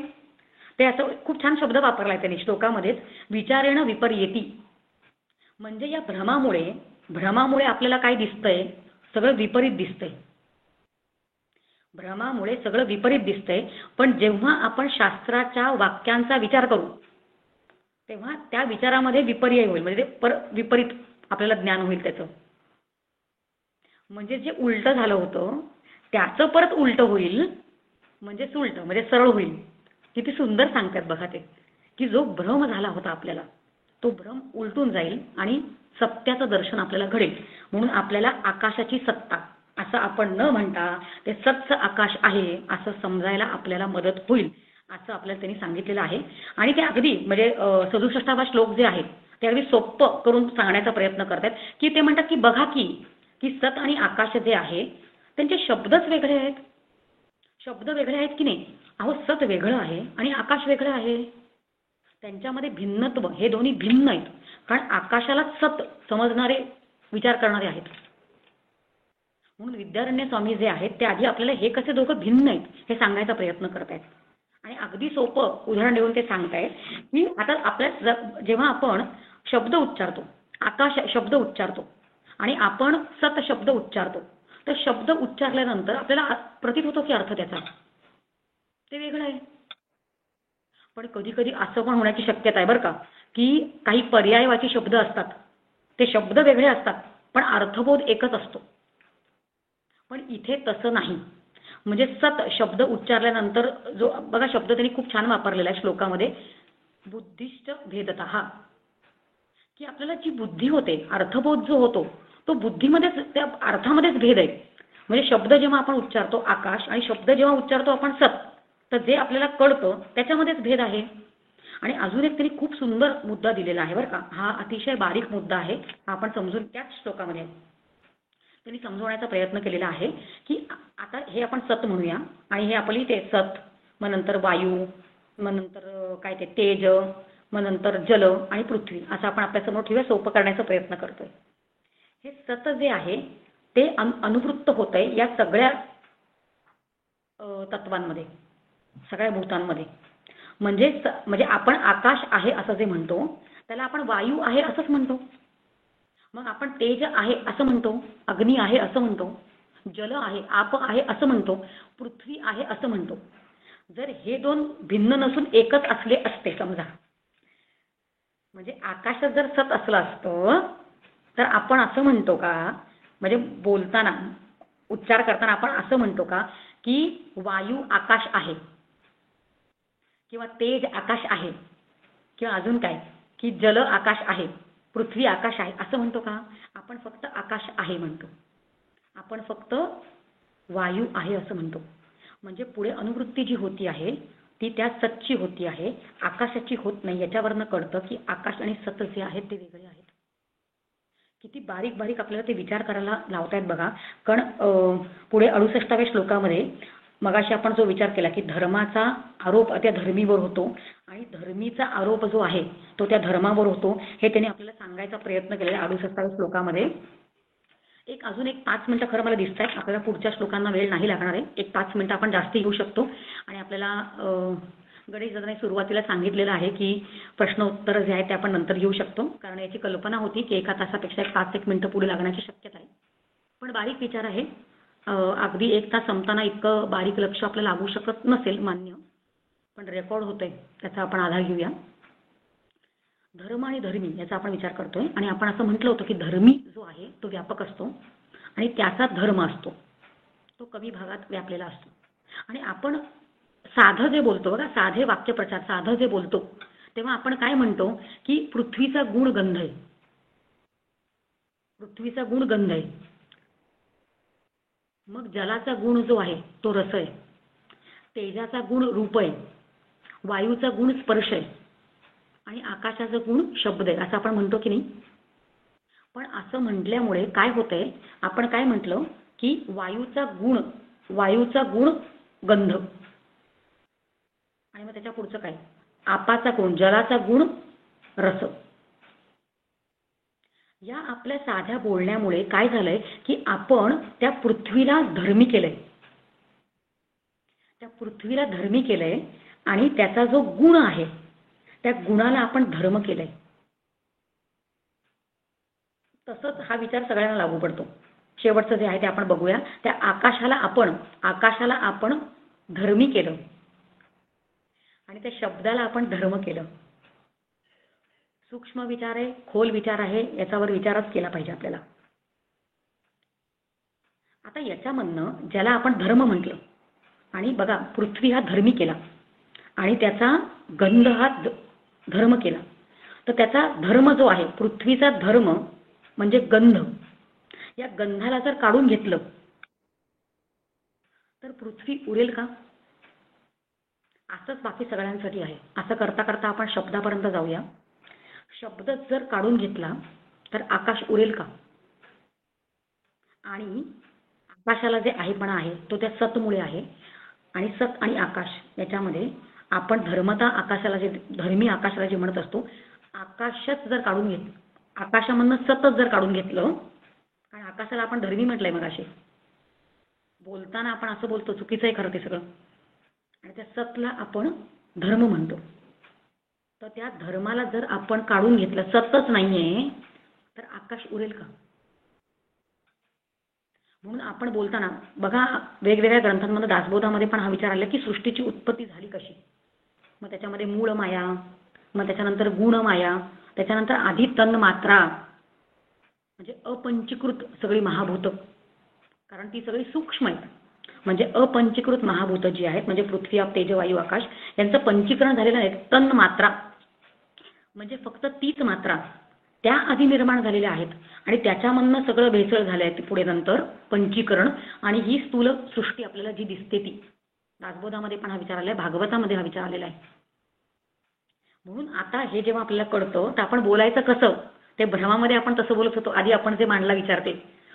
ते असं खूप छान शब्द वापरलाय त्यांनी श्लोकामध्येच, विचारेण विपर्येती. म्हणजे या भ्रमामुळे आपल्याला काय दिसतंय? सगळं विपरीत दिसतंय. भ्रमामुळे सगळं विपरीत दिसतंय. पण जेव्हा आपण शास्त्राच्या वाक्यांचा विचार करू तेव्हा त्या विचारामध्ये विपर्यय होईल. म्हणजे विपरीत आपल्याला ज्ञान होईल त्याचं. म्हणजे जे उलट झालं होतं त्याचं परत उलट होईल. म्हणजे उलट म्हणजे सरळ होईल. किती सुंदर सांगतात बघा ते, की जो भ्रम झाला होता आपल्याला तो भ्रम उलटून जाईल आणि सत्याचं दर्शन आपल्याला घडेल. म्हणून आपल्याला आकाशाची सत्ता असं आपण न म्हणता ते सत्य आकाश आहे असं समजायला आपल्याला मदत होईल असं आपल्याला त्यांनी सांगितलेलं आहे. आणि ते अगदी म्हणजे 67वा श्लोक जे आहे ते अगदी सोपं करून सांगण्याचा प्रयत्न करतात. की ते म्हणतात की बघा की सत आणि आकाश जे आहे त्यांचे शब्दच वेगळे आहेत. शब्द वेगळे आहेत की नाही? अहो सत वेगळं आहे आणि आकाश वेगळं आहे. त्यांच्यामध्ये भिन्नत्व, हे दोन्ही भिन्न आहेत. कारण आकाशाला सत समजणारे विचार करणारे आहेत. म्हणून विद्यारण्य स्वामी जे आहेत ते आधी आपल्याला हे कसे दोघं भिन्न आहेत हे सांगायचा प्रयत्न करतायत. आणि अगदी सोपं उदाहरण देऊन ते सांगतायत की आता आपल्या जेव्हा आपण शब्द उच्चारतो, आकाश शब्द उच्चारतो आणि आपण सत शब्द उच्चारतो, तर शब्द उच्चारल्यानंतर आपल्याला प्रतीत होतो की अर्थ त्याचा ते वेगळं आहे. पण कधी कधी असं पण होण्याची शक्यता आहे बरं का, की काही पर्यायवाची शब्द असतात, ते शब्द वेगळे असतात पण अर्थबोध एकच असतो. पण इथे तसं नाही. म्हणजे सत शब्द उच्चारल्यानंतर जो बघा शब्द त्यांनी खूप छान वापरलेला आहे श्लोकामध्ये, बुद्धिश्च भेदतः, की आपल्याला जी बुद्धी होते, अर्थबोध जो होतो तो बुद्धीमध्येच, त्या अर्थामध्येच भेद आहे. म्हणजे शब्द जेव्हा आपण उच्चारतो आकाश आणि शब्द जेव्हा उच्चारतो आपण सत, तर जे आपल्याला कळतं त्याच्यामध्येच भेद आहे. आणि अजून एक त्यांनी खूप सुंदर मुद्दा दिलेला आहे बरं का, हा अतिशय बारीक मुद्दा आहे, आपण समजून त्याच श्लोकामध्ये त्यांनी समजवण्याचा प्रयत्न केलेला आहे. की आता हे आपण सत म्हणूया आणि हे आपली ते सत, मग नंतर वायू, मग नंतर काय ते तेज, मग नंतर जल आणि पृथ्वी, असं आपण आपल्यासमोर ठेवूया, सोपं करण्याचा प्रयत्न करतोय. हे सत जे आहे ते अनुवृत्त होत आहे या सगळ्या तत्वांमध्ये, सगळ्या भूतांमध्ये. म्हणजे आपण आकाश आहे असं जे म्हणतो त्याला आपण वायू आहे असंच म्हणतो. मग आपण तेज आहे असं म्हणतो, अग्नी आहे असं म्हणतो, जल आहे, आप आहे असं म्हणतो, पृथ्वी आहे असं म्हणतो. जर हे दोन भिन्न नसून एकच असले असते समजा, म्हणजे आकाशात जर सत असलं असतं तर आपण असं म्हणतो का, म्हणजे बोलताना उच्चार करताना आपण असं म्हणतो का की वायू आकाश आहे किंवा तेज आकाश आहे किंवा अजून काय की जल आकाश आहे, पृथ्वी आकाश आहे असं म्हणतो का? आपण फक्त आकाश आहे म्हणतो, आपण फक्त वायू आहे असं म्हणतो. म्हणजे पुढे अनुवृत्ती जी होती आहे ती त्या सतची होती आहे, आकाशाची होत नाही. याच्यावरनं कळतं की आकाश आणि सत जे आहेत ते वेगळे आहेत. किती बारीक बारीक आपल्याला ते विचार करायला लावतायत बघा. कारण पुढे 68व्या श्लोकामध्ये मगाशी आपण जो विचार केला की धर्माचा आरोप त्या धर्मीवर होतो आणि धर्मीचा आरोप जो आहे तो त्या धर्मावर होतो, हे त्यांनी आपल्याला सांगायचा प्रयत्न केलेला 68व्या श्लोकामध्ये. अजून एक 5 मिनिटं खरं मला दिसत आहेत, आपल्याला पुढच्या श्लोकांना वेळ नाही लागणार आहे, एक 5 मिनिटं आपण जास्त घेऊ शकतो. आणि आपल्याला गणेश दादाने सुरुवातीला सांगितलेलं आहे की प्रश्न उत्तर जे आहे ते आपण नंतर घेऊ शकतो, कारण याची कल्पना होती की एका तासापेक्षा 5-1 मिनिटं पुढे लागण्याची शक्यता आहे. पण बारीक विचार आहे, अगदी 1 तास संपताना इतकं बारीक लक्ष आपल्याला लागू शकत नसेल, मान्य, पण रेकॉर्ड होतंय त्याचा आपण आधार घेऊया. धर्म आणि धर्मी याचा आपण विचार करतोय आणि आपण असं म्हटलं होतं की धर्मी जो आहे तो व्यापक असतो आणि त्याचा धर्म असतो तो कमी भागात व्यापलेला असतो. आणि आपण साधं जे बोलतो बघा, साधे वाक्यप्रचार, साधं जे बोलतो तेव्हा आपण काय म्हणतो की पृथ्वीचा गुण गंध आहे, पृथ्वीचा गुण गंध आहे, मग जलाचा गुण जो आहे तो रस आहे, तेजाचा गुण रूप आहे, वायूचा गुण स्पर्श आहे आणि आकाशाचा गुण शब्द आहे असं आपण म्हणतो की नाही. पण असं म्हटल्यामुळे काय होतंय, आपण काय म्हटलं की वायूचा गुण गंध, आणि मग त्याच्या पुढचं काय, आपाचा गुण, जलाचा गुण रस. या आपल्या साध्या बोलण्यामुळे काय झालंय की आपण त्या पृथ्वीला धर्मी केलंय, त्या पृथ्वीला धर्मी केलंय आणि त्याचा जो गुण आहे त्या गुणाला आपण धर्म केलंय. तसंच हा विचार सगळ्यांना लागू पडतो. शेवटचं जे आहे ते आपण बघूया. त्या आकाशाला आपण धर्मी केलं आणि त्या शब्दाला आपण धर्म केलं. सूक्ष्म विचार आहे, खोल विचार आहे, याच्यावर विचारच केला पाहिजे आपल्याला. आता याच्यामधनं ज्याला आपण धर्म म्हटलं आणि बघा पृथ्वी हा धर्मी केला आणि त्याचा गंध हा धर्म केला, तर त्याचा धर्म जो आहे, पृथ्वीचा धर्म म्हणजे गंध, या गंधाला जर काढून घेतलं तर पृथ्वी उरेल का? असंच बाकी सगळ्यांसाठी आहे. असं करता करता आपण शब्दापर्यंत जाऊया. शब्द जर काढून घेतला तर आकाश उरेल का? आणि आकाशाला जे आहेपणा आहे तो त्या सतमुळे आहे, आणि सत आणि आकाश याच्यामध्ये आपण धर्मता आकाशाला जे धर्मी आकाशाला जे म्हणत असतो, आकाशच जर काढून घेतलं, आकाशामधनं सतच जर काढून घेतलं, कारण आकाशाला आपण धर्मी म्हटलंय मगाशी, बोलताना आपण असं बोलतो, चुकीचं आहे खरं ते सगळं, आणि त्या सतला आपण धर्म म्हणतो. तर त्या धर्माला जर आपण काढून घेतलं, सतच नाहीये, तर आकाश उरेल का? म्हणून आपण बोलताना बघा वेगवेगळ्या ग्रंथांमध्ये, दासबोधामध्ये पण हा विचार आला की सृष्टीची उत्पत्ती झाली कशी. मग त्याच्यामध्ये मूळ माया, मग त्याच्यानंतर गुण माया, त्याच्यानंतर आधी तन मात्रा, म्हणजे अपंचीकृत सगळी महाभूत, कारण ती सगळी सूक्ष्म आहेत. म्हणजे अपंचीकृत महाभूत जी आहेत, म्हणजे पृथ्वी, आप, तेज, वायू, आकाश, यांचं पंचीकरण झालेलं आहे. तन मात्रा म्हणजे फक्त तीच मात्रा त्या आधी निर्माण झालेल्या आहेत आणि त्याच्यामधनं सगळं भेसळ झालं आहे पुढे नंतर पंचीकरण, आणि ही स्थूल सृष्टी आपल्याला जी दिसते ती. दासबोधामध्ये पण हा विचार आलाय, भागवतामध्ये हा विचार आलेला आहे. म्हणून आता हे जेव्हा आपल्याला कळतं तर आपण बोलायचं कसं, ते भ्रमामध्ये आपण तसं बोलत होतो आधी आपण जे मांडला विचारते.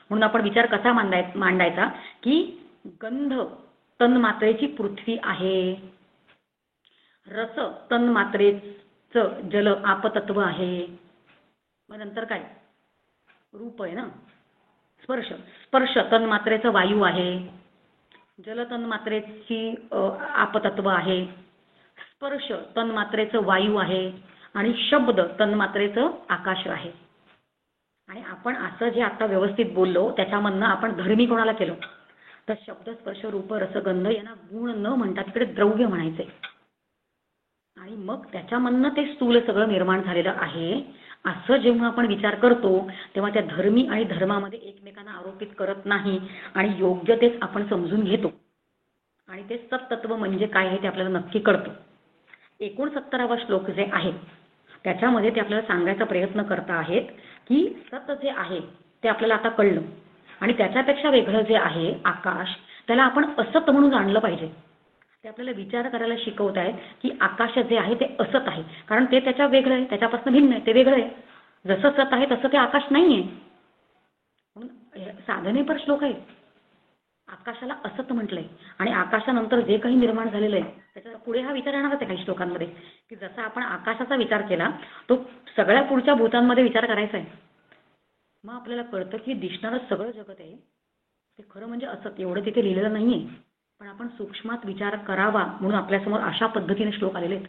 म्हणून आपण विचार कसा मांडायचा की गंध तन्मात्रेची पृथ्वी आहे, रस तन्मात्रेचं जल आपतत्व आहे, मग नंतर काय रूप आहे ना, स्पर्श तन्मात्रेचं वायू आहे, जल तन्मात्रेची आपतत्व आहे, स्पर्श तन्मात्रेचं वायू आहे, आणि शब्द तन्मात्रेचं आकाश आहे. आणि आपण असं जे आता व्यवस्थित बोललो त्याच्यामधनं आपण धर्मी कोणाला केलं, तर शब्द, स्पर्श, रूप, रसगंध यांना गुण न म्हणता तिकडे द्रव्य म्हणायचे. आणि मग त्याच्यामधनं ते स्थूल सगळं निर्माण झालेलं आहे. असं जेव्हा आपण विचार करतो तेव्हा त्या धर्मी आणि धर्मामध्ये एकमेकांना आरोपित करत नाही आणि योग्य तेच आपण समजून घेतो, आणि ते सत्तत्व म्हणजे काय आहे ते आपल्याला नक्की कळतं. 69वा श्लोक जे आहे त्याच्यामध्ये ते आपल्याला सांगायचा प्रयत्न करत आहेत की सत जे आहे ते आपल्याला आता कळलं, आणि त्याच्यापेक्षा वेगळं जे आहे आकाश, त्याला आपण असत म्हणून जाणलं पाहिजे. ते आपल्याला विचार करायला शिकवत आहेत की आकाश जे आहे ते असत आहे, कारण ते त्याच्या वेगळं आहे, त्याच्यापासून भिन्न आहे, ते वेगळं आहे. जसं सत आहे तसं ते आकाश नाही आहे. म्हणून साधनेपर श्लोक आहे. आकाशाला असत म्हटलंय आणि आकाशानंतर जे काही निर्माण झालेलं आहे त्याच्या पुढे हा विचार येणारच आहे काही श्लोकांमध्ये, की जसा आपण आकाशाचा विचार केला तो सगळ्या पुढच्या भूतांमध्ये विचार करायचा आहे. मग आपल्याला कळतं की दिसणारं सगळं जगत आहे ते खरं म्हणजे असत, एवढं तिथे लिहिलेलं नाहीये, पण आपण सूक्ष्मात विचार करावा म्हणून आपल्यासमोर अशा पद्धतीने श्लोक आलेले आहेत.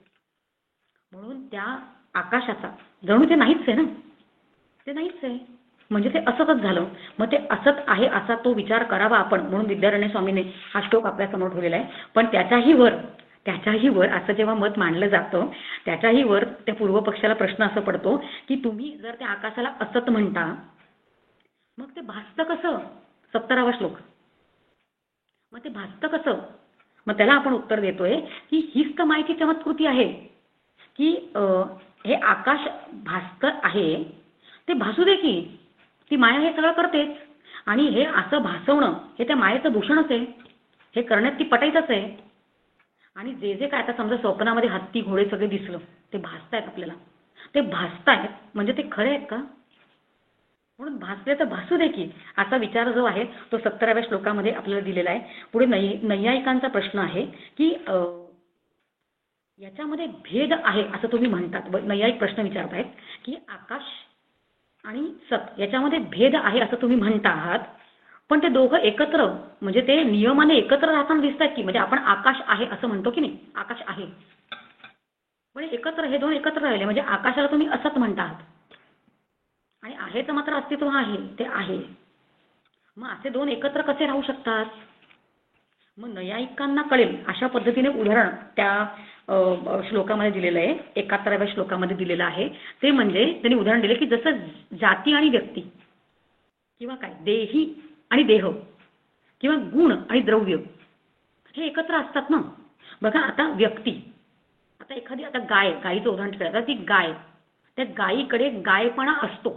म्हणून त्या आकाशाचा जणू ते नाहीच आहे ना, ते नाहीच आहे म्हणजे ते असतच झालं. मग ते असत आहे असा तो विचार करावा आपण, म्हणून विद्यारण्य स्वामीने हा श्लोक आपल्यासमोर ठेवलेला आहे. पण त्याच्याही वर असं जेव्हा मत मांडलं जातं त्याच्याही वर त्या पूर्व पक्षाला प्रश्न असा पडतो की तुम्ही जर त्या आकाशाला असत म्हणता मग ते भासतं कसं. 70वा श्लोक, मग ते भासतं कसं. मग त्याला आपण उत्तर देतोय की हीच तर मायेची चमत्कृती आहे की हे आकाश भासतं आहे, ते भासू दे की, ती माया हे सगळं करतेच, आणि हे असं भासवणं हे त्या मायेचं भूषणच आहे, हे करण्यात ती पटाईतच आहे. आणि जे जे काय आता समजा स्वप्नामध्ये हत्ती घोडे सगळे दिसलं ते भासतायत आपल्याला, ते भासतायत म्हणजे ते खरे आहेत का. म्हणून भासले तर भासू दे की, असा विचार जो आहे तो 17व्या श्लोकामध्ये आपल्याला दिलेला आहे. पुढे नैयायिकांचा प्रश्न आहे की याच्यामध्ये भेद आहे असं तुम्ही म्हणतात. नैयायिक प्रश्न विचारत आहेत की आकाश आणि सत याच्यामध्ये भेद आहे असं तुम्ही म्हणता आहात, पण ते दोघं एकत्र म्हणजे ते नियमाने एकत्र राहताना दिसतात की, म्हणजे आपण आकाश आहे असं म्हणतो की नाही, आकाश आहे पण एकत्र, हे दोन एकत्र राहिले म्हणजे आकाशाला तुम्ही असत म्हणता आहात आणि आहेचं मात्र अस्तित्व आहे, ते आहे. मग असे दोन एकत्र कसे राहू शकतात? मग नैयायिकांना कळेल अशा पद्धतीने उदाहरण त्या श्लोकामध्ये दिलेलं आहे, 71व्या श्लोकामध्ये दिलेलं आहे. ते म्हणजे त्यांनी उदाहरण दिले की जसं जाती आणि व्यक्ती किंवा काय देही आणि देह किंवा गुण आणि द्रव्य हे एकत्र असतात ना. बघा आता व्यक्ती, आता एखादी आता गायीचं उदाहरण ठेवलं, ती गाय, त्या गायीकडे गायपणा असतो.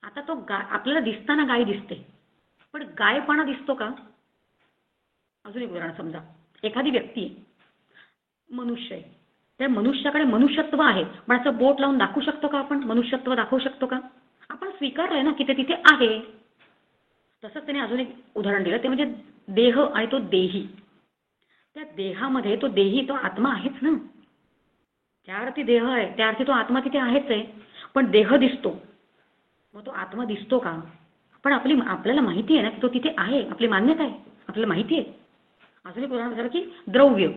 आता तो आपल्याला दिसताना गाय दिसते, पण गायपणा दिसतो का? अजून एक उदाहरण समजा, एखादी व्यक्ती आहे, मनुष्य आहे, त्या मनुष्याकडे मनुष्यत्व आहे, पण असं बोट लावून दाखवू शकतो का आपण? मनुष्यत्व दाखवू शकतो का? आपण स्वीकारलंय ना की ते तिथे आहे. तसंच त्याने अजून एक उदाहरण दिलं, ते म्हणजे देह आणि तो देही. त्या देहामध्ये तो देही, तो आत्मा आहेच ना. ज्या अर्थी देह आहे त्या अर्थी तो आत्मा तिथे आहेच आहे, पण देह दिसतो, मग तो आत्मा दिसतो का? पण आपल्याला माहिती आहे ना की तो तिथे आहे, आपली मान्यता आहे, आपल्याला माहिती आहे. अजून एक उदाहरण झालं की द्रव्य.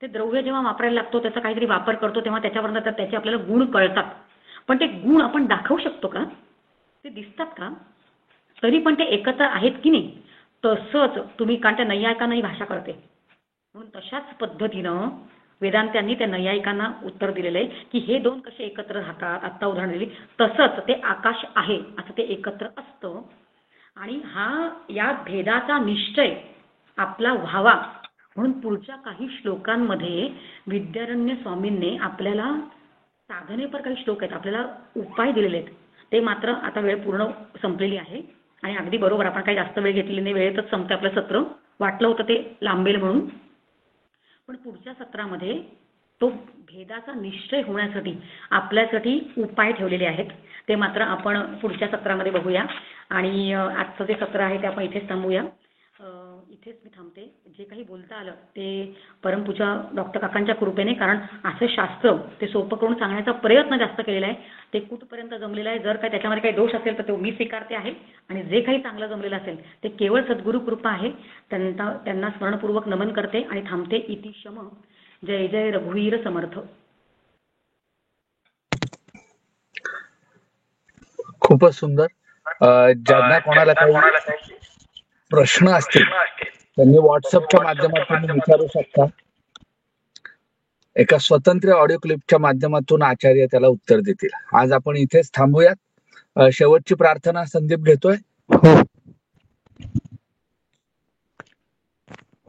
ते द्रव्य जेव्हा वापरायला लागतो, त्याचा काहीतरी वापर करतो, तेव्हा त्याच्यावरनं तर त्याचे आपल्याला गुण कळतात, पण ते गुण आपण दाखवू शकतो का? ते दिसतात का? तरी पण ते एकत्र आहेत की नाही. तसंच तुम्ही, कारण त्या नैयायिकांनाही भाषा कळते, म्हणून तशाच पद्धतीनं वेदांत्यांनी त्या नैयायिकांना उत्तर दिलेलं आहे की हे दोन कसे एकत्र राहतात. आत्ता उदाहरण दिली तसंच ते आकाश आहे असं ते एकत्र असतं. आणि या भेदाचा निश्चय आपला व्हावा म्हणून पुढच्या काही श्लोकांमध्ये विद्यारण्य स्वामींनी आपल्याला साधनेपर काही श्लोक आहेत, आपल्याला उपाय दिलेले आहेत. ते मात्र आता वेळ पूर्ण संपलेली आहे आणि अगदी बरोबर, आपण काही जास्त वेळ घेतलेली नाही, वेळेतच संपते आपलं सत्र. वाटलं होतं ते लांबेल म्हणून, पण पुढच्या सत्रामध्ये तो भेदाचा निश्चय होण्यासाठी आपल्यासाठी उपाय ठेवलेले आहेत. ते मात्र आपण पुढच्या सत्रामध्ये बघूया. आणि आजचं जे सत्र आहे ते आपण इथेच थांबूया. इथेच मी थांबते. जे काही बोलता आलं ते परमपूजा डॉक्टर काकांच्या कृपेने, कारण असं शास्त्र ते सोपं करून सांगण्याचा प्रयत्न जास्त केलेला आहे. ते कुठपर्यंत जमलेलं आहे, जर काय त्याच्यामध्ये काही दोष असेल तर तो मी स्वीकारते आहे, आणि जे काही चांगलं जमलेलं असेल ते केवळ सद्गुरू कृपा आहे. त्यांना स्मरणपूर्वक नमन करते आणि थांबते. इति शम. जय जय रघुवीर समर्थ. खूपच सुंदर. ज्यांना कोणाला काही प्रश्न असतील त्यांनी व्हॉट्सअपच्या माध्यमातून विचारू शकता. एका स्वतंत्र ऑडिओ क्लिपच्या माध्यमातून आचार्य त्याला उत्तर देतील. आज आपण इथेच थांबूयात. शेवटची प्रार्थना संदीप घेतोय. हो.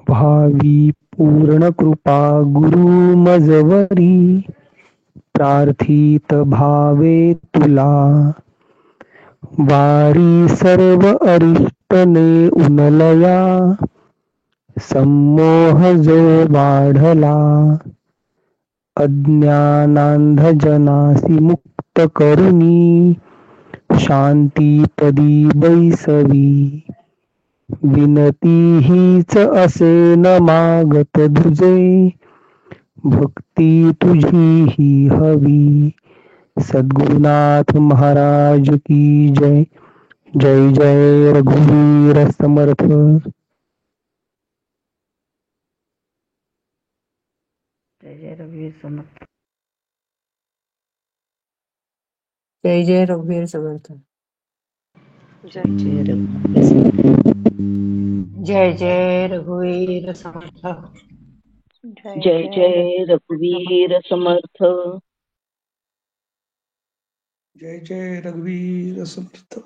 भावी पूर्ण कृपा गुरु मजवरी, प्रार्थित भावे तुला, वारी सर्व अरिष्टने उनलया, संमोह जो वाढला, अज्ञानांधजनासी मुक्त करुणी, शांतीपदी बैसवी, विनती हीच असे न मागत दुजे, भक्ती तुझी ही हवी. सद्गुरुनाथ महाराज की जय. जय जय रघुवीर समर्थ. जय जय रघुवीर समर्थ. जय जय रघुवीर समर्थ. जय जय रघुवीर समर्थ. जय जय रघुवीर समर्थ. जय जय रघुवीर समर्थ. जय जय रघुवीर समर्थ.